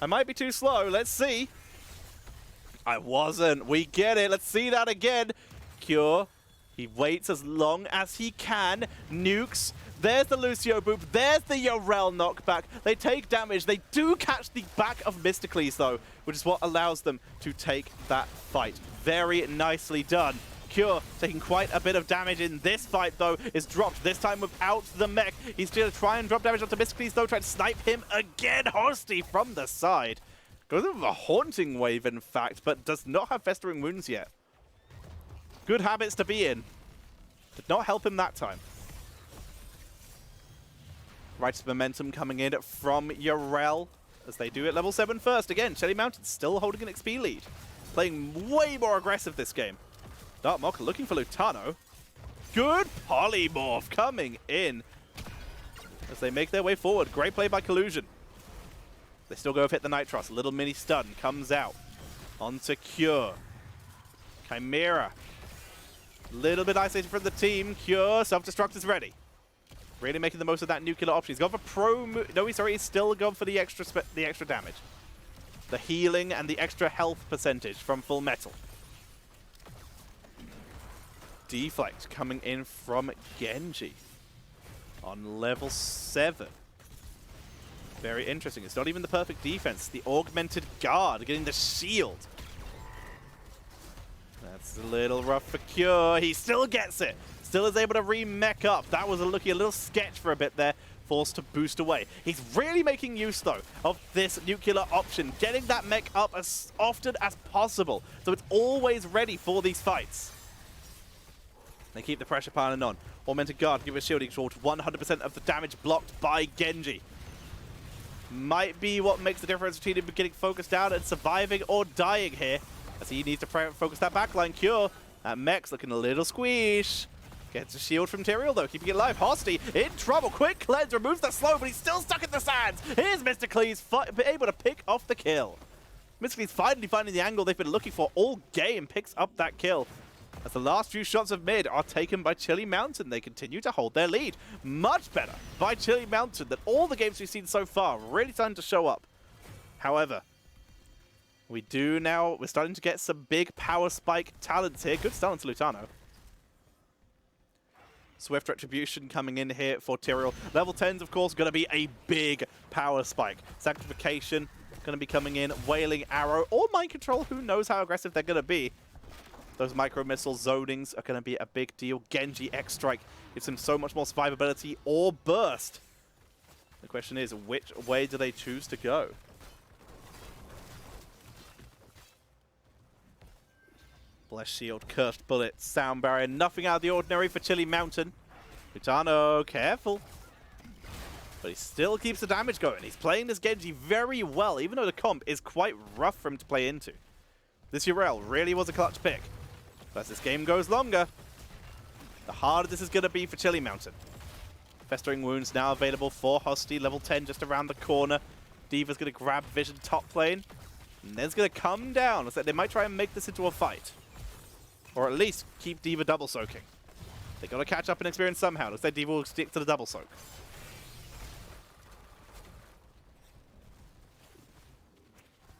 I might be too slow. Let's see. I wasn't. We get it. Let's see that again. Cure. He waits as long as he can. Nukes. There's the Lucio boop. There's the Yrel knockback. They take damage. They do catch the back of Mysticles, though, which is what allows them to take that fight. Very nicely done. Cure taking quite a bit of damage in this fight, though, is dropped, this time without the mech. He's going to try and drop damage onto Mysticles, though, try to snipe him again. Hosty from the side. Goes with a Haunting Wave, in fact, but does not have Festering Wounds yet. Good habits to be in. Did not help him that time. Righteous Momentum coming in from Yrel, as they do at level 7 first. Again, Chili Mountain still holding an XP lead. Playing way more aggressive this game. Darkmock looking for Lutano. Good polymorph coming in as they make their way forward. Great play by Collusion. They still go with hit the Nitros. A little mini stun comes out onto Cure. Chimera. Little bit isolated from the team. Cure, self-destruct is ready. Really making the most of that nuclear option. He's gone for pro. No, he's still gone for the extra damage. The healing and the extra health percentage from Full Metal. Deflect coming in from Genji on level 7. Very interesting. It's not even the perfect defense. The augmented guard getting the shield. That's a little rough for Cure. He still gets it. Still is able to re-mech up. That was looking a little sketch for a bit there. Forced to boost away. He's really making use, though, of this nuclear option. Getting that mech up as often as possible. So it's always ready for these fights. They keep the pressure piling on. Augmented Guard, give it a shielding short. 100% of the damage blocked by Genji. Might be what makes the difference between him getting focused out and surviving or dying here. As he needs to focus that backline. Cure. That mech's looking a little squish. Gets a shield from Tyrael, though, keeping it alive. Hosty in trouble. Quick cleanse removes the slow, but he's still stuck in the sands. Here's Mysticles able to pick off the kill. Mysticles finally finding the angle they've been looking for all game. Picks up that kill. As the last few shots of mid are taken by Chili Mountain, they continue to hold their lead. Much better by Chili Mountain than all the games we've seen so far. Really starting to show up. However, we're starting to get some big power spike talents here. Good start onto Lutano. Swift Retribution coming in here for Tyrael. Level 10's, of course, going to be a big power spike. Sanctification going to be coming in. Wailing Arrow or Mind Control. Who knows how aggressive they're going to be. Those micro missile zonings are going to be a big deal. Genji X-Strike gives him so much more survivability or burst. The question is, which way do they choose to go? Bless Shield, Cursed Bullet, Sound Barrier, nothing out of the ordinary for Chili Mountain. Lutano, careful. But he still keeps the damage going. He's playing this Genji very well, even though the comp is quite rough for him to play into. This Yrel really was a clutch pick. But as this game goes longer, the harder this is going to be for Chili Mountain. Festering Wounds now available for Hosty, level 10 just around the corner. Diva's going to grab Vision top lane. And then it's going to come down. Looks like they might try and make this into a fight. Or at least keep Diva double soaking. They got to catch up in experience somehow. Looks like Diva will stick to the double soak.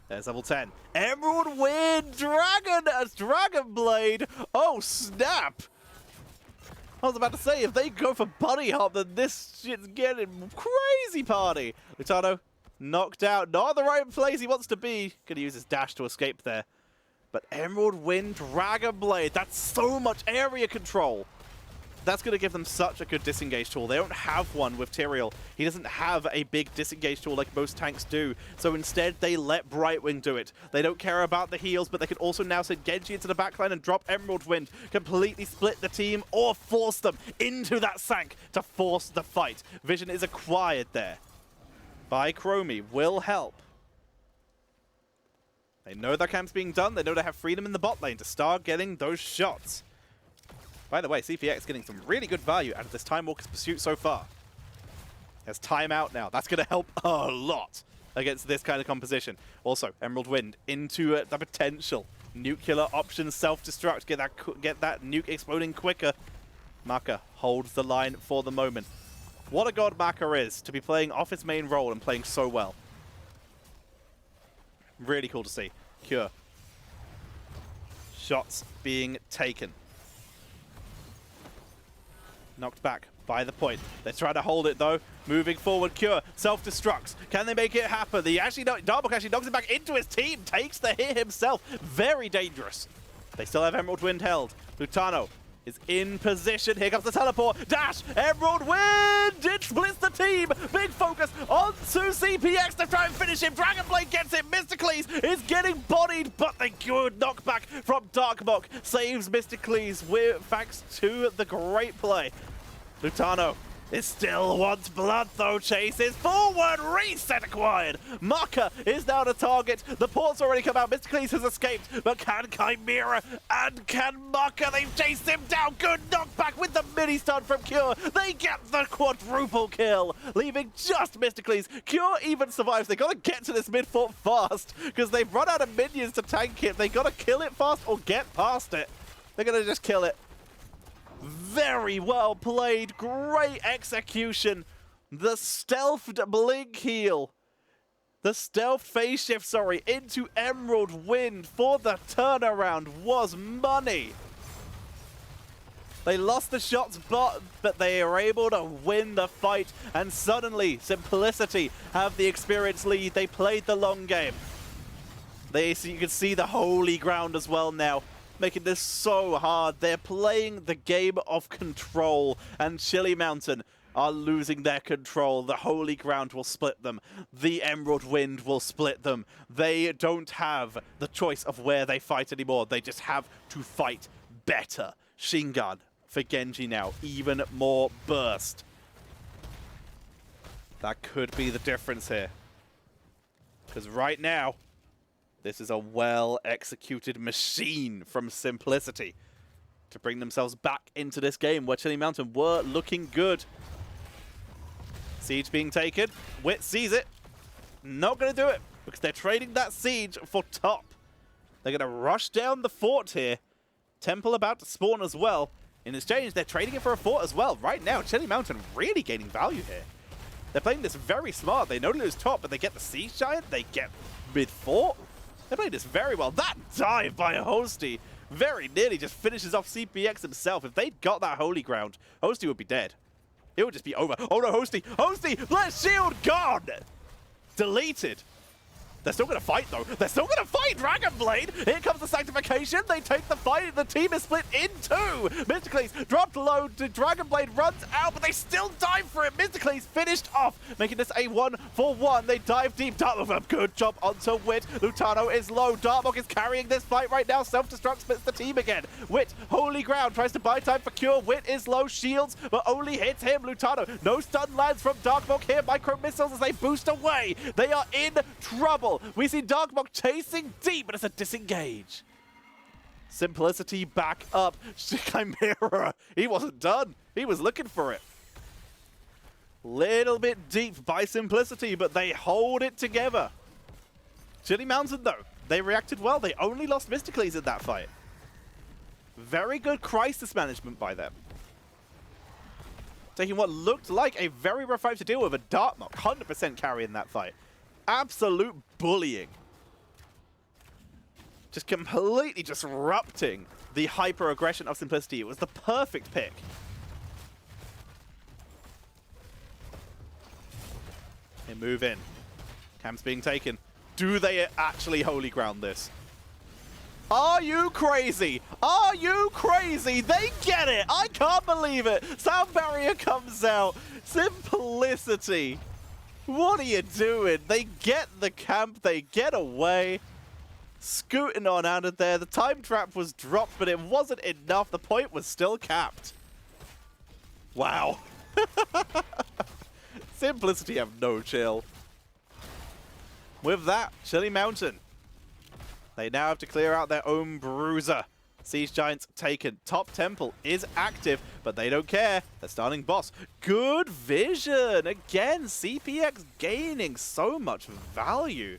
There's level 10. Emerald Wind! Dragon Blade! Oh, snap! I was about to say, if they go for Bunny Hop, then this shit's getting crazy party. Lutano knocked out. Not the right place he wants to be. Gonna use his dash to escape there. But Emerald Wind, Dragon Blade, that's so much area control. That's going to give them such a good disengage tool. They don't have one with Tyrael. He doesn't have a big disengage tool like most tanks do. So instead, they let Brightwing do it. They don't care about the heals, but they can also now send Genji into the backline and drop Emerald Wind, completely split the team, or force them into that Sank to force the fight. Vision is acquired there by Chromie. Will help. They know their camp's being done. They know they have freedom in the bot lane to start getting those shots. By the way, CPX getting some really good value out of this Time Walker's pursuit so far. Has time out now. That's going to help a lot against this kind of composition. Also, Emerald Wind into the potential nuclear option, self-destruct. Get that nuke exploding quicker. Maka holds the line for the moment. What a god Maka is to be playing off his main role and playing so well. Really cool to see. Cure. Shots being taken. Knocked back by the point. They're trying to hold it though. Moving forward, Cure self-destructs. Can they make it happen? Darmok actually knocks it back into his team. Takes the hit himself. Very dangerous. They still have Emerald Wind held. Lutano is in position. Here comes the teleport. Dash! Emerald Wind! It splits the team! Big focus onto CPX to try and finish him. Dragonblade gets it. Mysticles is getting bodied, but the good knockback from Darkmok saves Mysticles thanks to the great play. Lutano is still wants blood though, chases forward, reset acquired. Maka is now the target. The port's already come out. Mysticles has escaped, but can Chimera and can Maka? They've chased him down. Good knockback with the mini stun from Cure. They get the quadruple kill, leaving just Mysticles. Cure even survives. They gotta get to this mid fort fast because they've run out of minions to tank it. They gotta kill it fast or get past it. They're gonna just kill it. Very well played. Great execution. The stealthed blink heal. The stealth phase shift, sorry, into Emerald Wind for the turnaround was money. They lost the shots, but they are able to win the fight. And suddenly, Simplicity have the experience lead. They played the long game. You can see the holy ground as well now, making this so hard. They're playing the game of control, and Chili Mountain are losing their control. The Holy Ground will split them. The Emerald Wind will split them. They don't have the choice of where they fight anymore. They just have to fight better. Shingun for Genji now. Even more burst. That could be the difference here. Because right now, this is a well-executed machine from Simplicity to bring themselves back into this game where Chili Mountain were looking good. Siege being taken. Wit sees it. Not going to do it because they're trading that siege for top. They're going to rush down the fort here. Temple about to spawn as well. In exchange, they're trading it for a fort as well. Right now, Chili Mountain really gaining value here. They're playing this very smart. They know to lose top, but they get the siege giant. They get mid-fort. They played this very well. That dive by Hosty very nearly just finishes off CPX himself. If they'd got that Holy Ground, Hosty would be dead. It would just be over. Oh no, Hosty! Hosty! Let shield gone! Deleted. They're still going to fight, though. They're still going to fight Dragonblade. Here comes the Sanctification. They take the fight. The team is split in two. Mysticles dropped low. Dragonblade runs out, but they still dive for it. Mysticles finished off, making this a 1-for-1. They dive deep. Dartmok, good job onto Wit. Lutano is low. Dartmok is carrying this fight right now. Self-destruct splits the team again. Wit, Holy Ground, tries to buy time for Cure. Wit is low. Shields, but only hits him. Lutano, no stun lands from Dartmok here. Micro missiles as they boost away. They are in trouble. We see Darkmok chasing deep, but it's a disengage. Simplicity back up. Chimera, he wasn't done. He was looking for it. Little bit deep by Simplicity, but they hold it together. Chili Mountain, though, they reacted well. They only lost Mysticles in that fight. Very good crisis management by them. Taking what looked like a very rough fight to deal with, a Dartmok 100% carry in that fight. Absolute bullying. Just completely disrupting the hyper-aggression of Simplicity. It was the perfect pick. They move in. Camp's being taken. Do they actually Holy Ground this? Are you crazy? Are you crazy? They get it! I can't believe it! Sound barrier comes out. Simplicity. What are you doing? They get the camp, they get away. Scooting on out of there. The time trap was dropped, but it wasn't enough. The point was still capped. Wow. Simplicity have no chill. With that, Chili Mountain. They now have to clear out their own bruiser. Siege Giants taken. Top Temple is active, but they don't care. They're starting boss. Good vision. Again, CPX gaining so much value.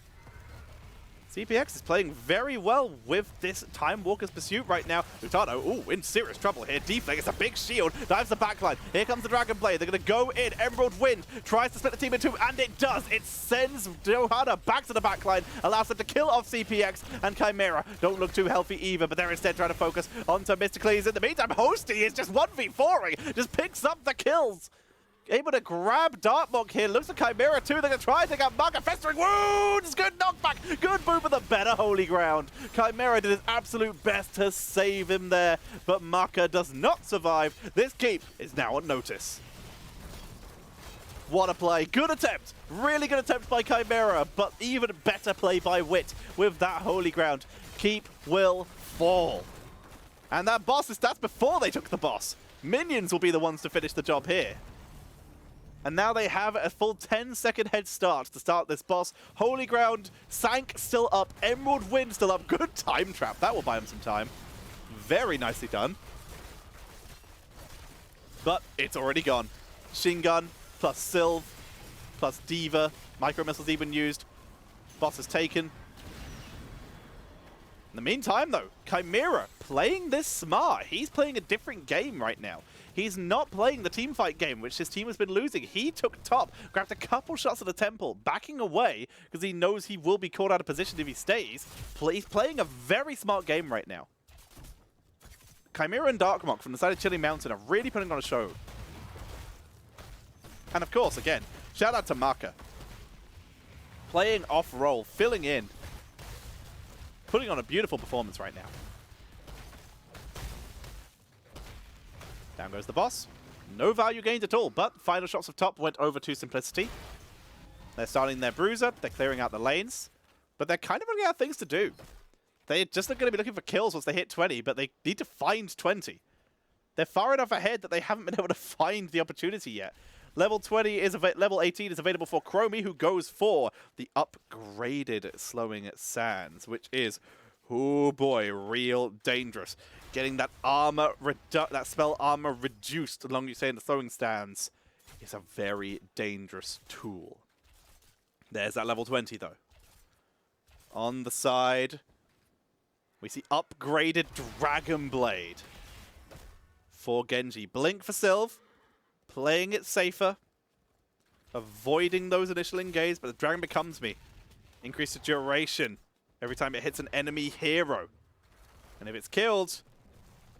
CPX is playing very well with this Time Walker's Pursuit right now. Utano, ooh, in serious trouble here. Deflate gets a big shield, dives the backline. Here comes the Dragon Blade. They're going to go in. Emerald Wind tries to split the team in two, and it does. It sends Johanna back to the backline, allows them to kill off CPX, and Chimera don't look too healthy either, but they're instead trying to focus onto Mysticles. In the meantime, Hosty is just 1v4ing, just picks up the kills. Able to grab Dartmonk here. Looks like Chimera too. They're going to try and take out Maka. Festering wounds. Good knockback. Good move for the better Holy Ground. Chimera did his absolute best to save him there, but Maka does not survive. This keep is now on notice. What a play. Good attempt. Really good attempt by Chimera, but even better play by Wit with that Holy Ground. Keep will fall. And that boss, that's before they took the boss. Minions will be the ones to finish the job here. And now they have a full 10-second head start to start this boss. Holy Ground, Sank still up, Emerald Wind still up. Good time trap. That will buy him some time. Very nicely done. But it's already gone. Shingun plus Sylv plus Diva. Micro missiles even used. Boss is taken. In the meantime, though, Chimera playing this smart. He's playing a different game right now. He's not playing the teamfight game, which his team has been losing. He took top, grabbed a couple shots at the temple, backing away because he knows he will be caught out of position if he stays. He's playing a very smart game right now. Chimera and Darkmonk from the side of Chili Mountain are really putting on a show. And of course, again, shout out to Maka. Playing off-roll, filling in. Putting on a beautiful performance right now. Down goes the boss. No value gained at all, but final shots of top went over to Simplicity. They're starting their bruiser. They're clearing out the lanes. But they're kind of running out of things to do. They're just going to be looking for kills once they hit 20, but they need to find 20. They're far enough ahead that they haven't been able to find the opportunity yet. Level 20 is level 18 is available for Chromie, who goes for the upgraded Slowing Sands, which is, oh boy, real dangerous. Getting that armor, that spell armor reduced, along you say in the Slowing Sands, is a very dangerous tool. There's that level 20 though. On the side, we see upgraded Dragon Blade for Genji. Blink for Sylv. Playing it safer, avoiding those initial engages, but the Dragon Becomes Me. Increase the duration every time it hits an enemy hero. And if it's killed,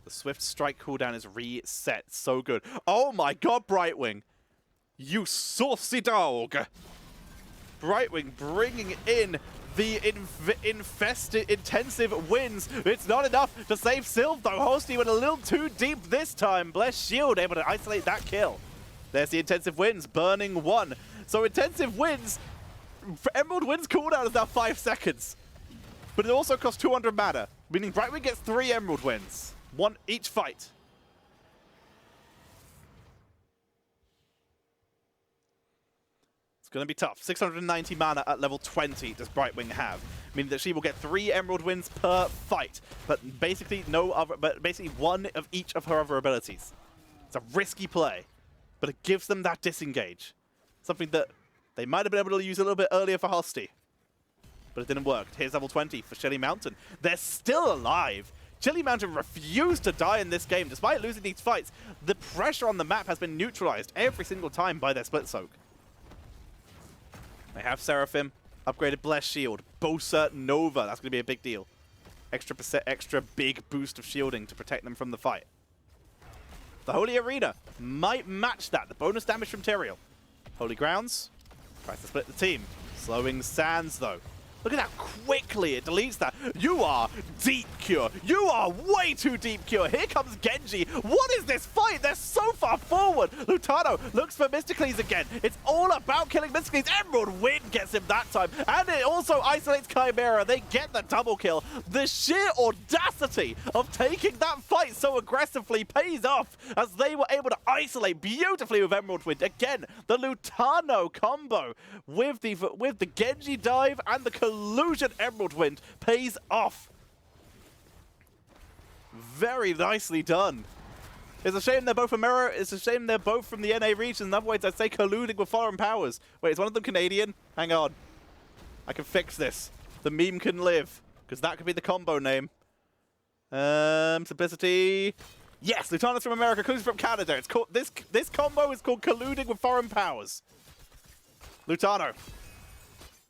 the Swift Strike cooldown is reset. So good. Oh my god, Brightwing! You saucy dog! Brightwing bringing in the intensive wins. It's not enough to save Sylv, though. Hosty went a little too deep this time. Bless Shield able to isolate that kill. There's the intensive wins, burning 1. So intensive wins, Emerald Wind's cooldown is now 5 seconds. But it also costs 200 mana, meaning Brightwing gets 3 Emerald Wins. 1 each fight. Going to be tough. 690 mana at level 20 does Brightwing have, meaning that she will get 3 Emerald Wins per fight, but basically one of each of her other abilities. It's a risky play, but it gives them that disengage. Something that they might have been able to use a little bit earlier for Hosty, but it didn't work. Here's level 20 for Chili Mountain. They're still alive. Chili Mountain refused to die in this game. Despite losing these fights, the pressure on the map has been neutralized every single time by their Split Soak. They have Seraphim, upgraded Blessed Shield, Bosa Nova. That's going to be a big deal. Extra big boost of shielding to protect them from the fight. The Holy Arena might match that. The bonus damage from Teriel. Holy Grounds tries to split the team. Slowing Sands, though. Look at how quickly it deletes that. You are deep, Cure. You are way too deep, Cure. Here comes Genji. What is this fight? They're so far forward. Lutano looks for Mysticles again. It's all about killing Mysticles. Emerald Wind gets him that time. And it also isolates Chimera. They get the double kill. The sheer audacity of taking that fight so aggressively pays off as they were able to isolate beautifully with Emerald Wind. Again, the Lutano combo with the Genji dive and the Collusion Emerald Wind pays off. Very nicely done. It's a shame they're both from Mirror. It's a shame they're both from the NA region. In other words, I'd say colluding with foreign powers. Wait, is one of them Canadian? Hang on. I can fix this. The meme can live, because that could be the combo name. Simplicity. Yes, Lutano's from America, Clues from Canada. It's called this combo is called colluding with foreign powers. Lutano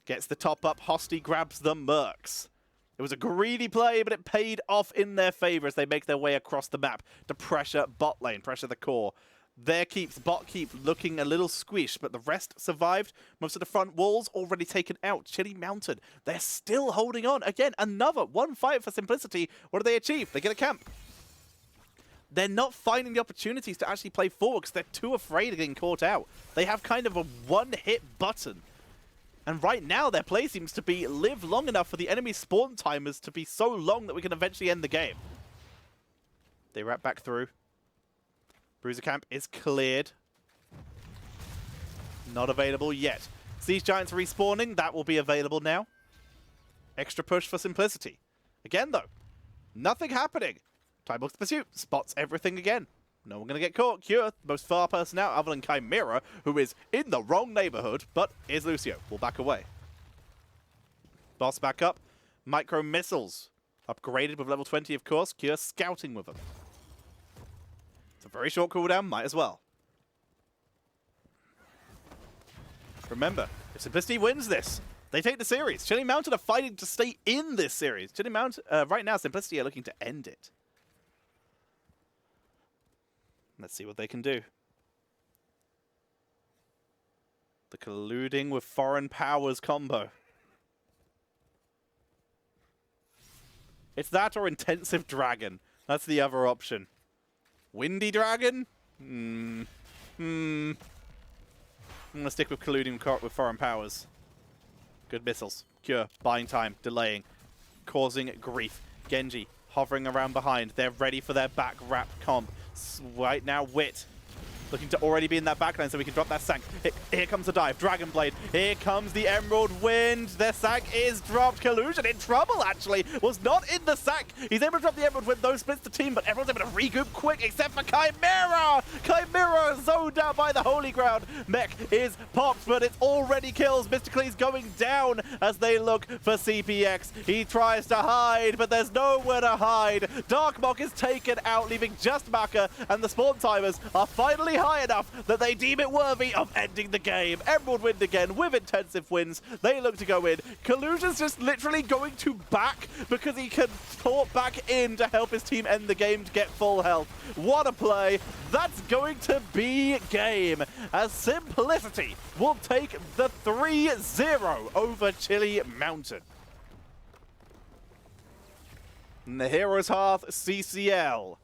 gets the top up. Hosty grabs the Mercs. It was a greedy play, but it paid off in their favor as they make their way across the map to pressure bot lane, pressure the core. Bot keep looking a little squished, but the rest survived. Most of the front walls already taken out. Chili Mountain, they're still holding on. Again, another one fight for Simplicity. What do they achieve? They get a camp. They're not finding the opportunities to actually play forward because they're too afraid of getting caught out. They have kind of a one-hit button. And right now, their play seems to be live long enough for the enemy spawn timers to be so long that we can eventually end the game. They wrap back through. Bruiser camp is cleared. Not available yet. Siege Giants respawning. That will be available now. Extra push for Simplicity. Again, though, nothing happening. Time Box Pursuit spots everything again. No one going to get caught. Cure, the most far person out other than Chimera, who is in the wrong neighborhood, but is Lucio. Will back away. Boss back up. Micro missiles. Upgraded with level 20, of course. Cure scouting with them. It's a very short cooldown. Might as well. Remember, if Simplicity wins this, they take the series. Chili Mountain are fighting to stay in this series. Chili Mountain, right now, Simplicity are looking to end it. Let's see what they can do. The colluding with foreign powers combo. It's that or Intensive Dragon. That's the other option. Windy Dragon? I'm going to stick with colluding with foreign powers. Good missiles. Cure. Buying time. Delaying. Causing grief. Genji hovering around behind. They're ready for their back wrap comp. Right now, Wit looking to already be in that backline so we can drop that Sank. Here comes the dive. Dragon Blade. Here comes the Emerald Wind. Their Sank is dropped. Collusion in trouble, actually. Was not in the Sank. He's able to drop the Emerald Wind, though splits the team, but everyone's able to regroup quick except for Chimera. Chimera zoned out by the Holy Ground. Mech is popped, but it's already kills. Mysticles going down as they look for CPX. He tries to hide, but there's nowhere to hide. Darkmock is taken out, leaving just Maka, and the spawn timers are finally high enough that they deem it worthy of ending the game. Emerald Wind again with intensive wins. They look to go in. Collusion's just literally going to back because he can port back in to help his team end the game to get full health. What a play. That's going to be game as Simplicity will take the 3-0 over Chili Mountain. And the HeroesCCL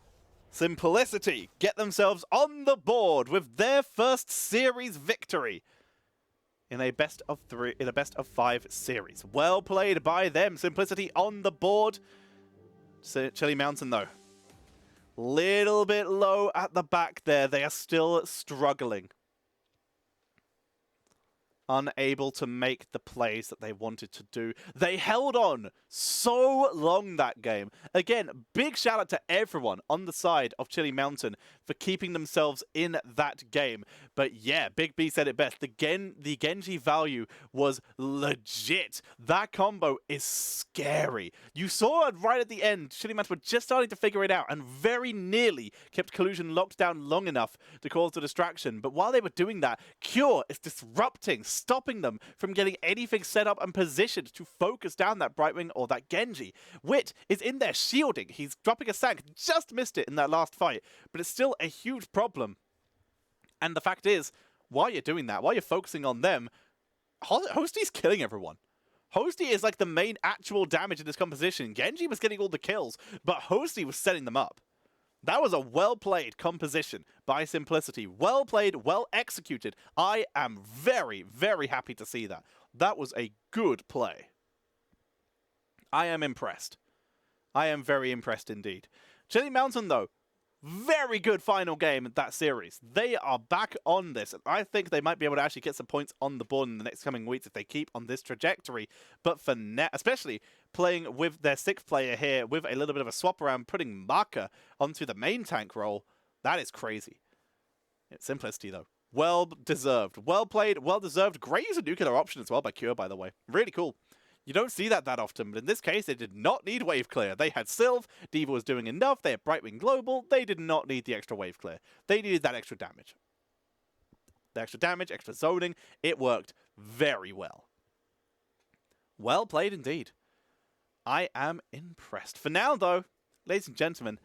Simplicity get themselves on the board with their first series victory in a best of 5 series. Well played by them. Simplicity on the board. Chili Mountain, though, little bit low at the back there. They are still struggling. Unable to make the plays that they wanted to do. They held on so long that game. Again, big shout out to everyone on the side of Chili Mountain for keeping themselves in that game. But yeah, Big B said it best. The Genji value was legit. That combo is scary. You saw it right at the end. Chili Mountain were just starting to figure it out and very nearly kept Collusion locked down long enough to cause the distraction. But while they were doing that, Cure is disrupting, stopping them from getting anything set up and positioned to focus down that Brightwing or that Genji. Wit is in there shielding. He's dropping a Sank. Just missed it in that last fight. But it's still a huge problem. And the fact is, while you're doing that, while you're focusing on them, Hosty's killing everyone. Hosty is like the main actual damage in this composition. Genji was getting all the kills, but Hosty was setting them up. That was a well-played composition by Simplicity. Well played, well executed. I am very, very happy to see that. That was a good play. I am impressed. I am very impressed indeed. Chili Mountain, though, very good final game in that series. They are back on this. And I think they might be able to actually get some points on the board in the next coming weeks if they keep on this trajectory. But for now, especially playing with their 6th player here with a little bit of a swap around, putting Maka onto the main tank role, that is crazy. It's Simplicity, though. Well deserved. Well played, well deserved. Great use of nuclear option as well by Cure, by the way. Really cool. You don't see that often, but in this case, they did not need wave clear. They had Sylve, D.Va was doing enough, they had Brightwing Global, they did not need the extra wave clear. They needed that extra damage. The extra damage, extra zoning, it worked very well. Well played indeed. I am impressed. For now, though, ladies and gentlemen,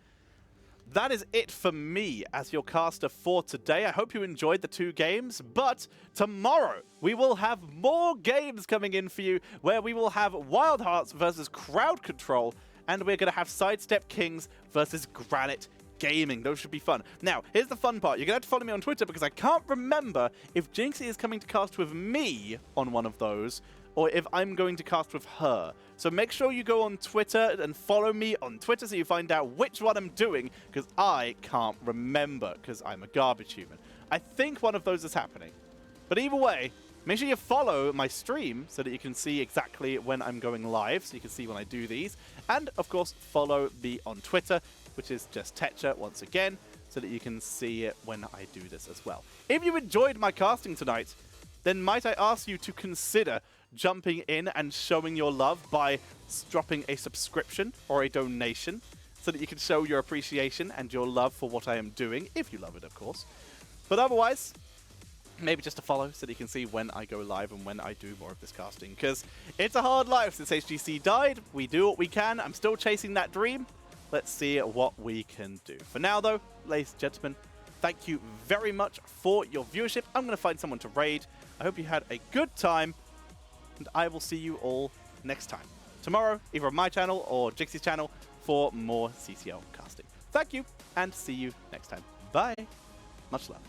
that is it for me as your caster for today. I hope you enjoyed the 2 games, but tomorrow we will have more games coming in for you where we will have Wild Hearts versus Crowd Control, and we're going to have Sidestep Kings versus Granite Gaming. Those should be fun. Now, here's the fun part. You're going to have to follow me on Twitter because I can't remember if Jinxie is coming to cast with me on one of those or if I'm going to cast with her. So make sure you go on Twitter and follow me on Twitter so you find out which one I'm doing, because I can't remember because I'm a garbage human. I think one of those is happening. But either way, make sure you follow my stream so that you can see exactly when I'm going live, so you can see when I do these. And, of course, follow me on Twitter, which is just Tetcher once again, so that you can see it when I do this as well. If you enjoyed my casting tonight, then might I ask you to consider jumping in and showing your love by dropping a subscription or a donation so that you can show your appreciation and your love for what I am doing, if you love it, of course. But otherwise, maybe just a follow so that you can see when I go live and when I do more of this casting, because it's a hard life since HGC died. We do what we can. I'm still chasing that dream. Let's see what we can do. For now, though, ladies and gentlemen, thank you very much for your viewership. I'm going to find someone to raid. I hope you had a good time, and I will see you all next time. Tomorrow, either on my channel or Jixie's channel for more CCL casting. Thank you, and see you next time. Bye. Much love.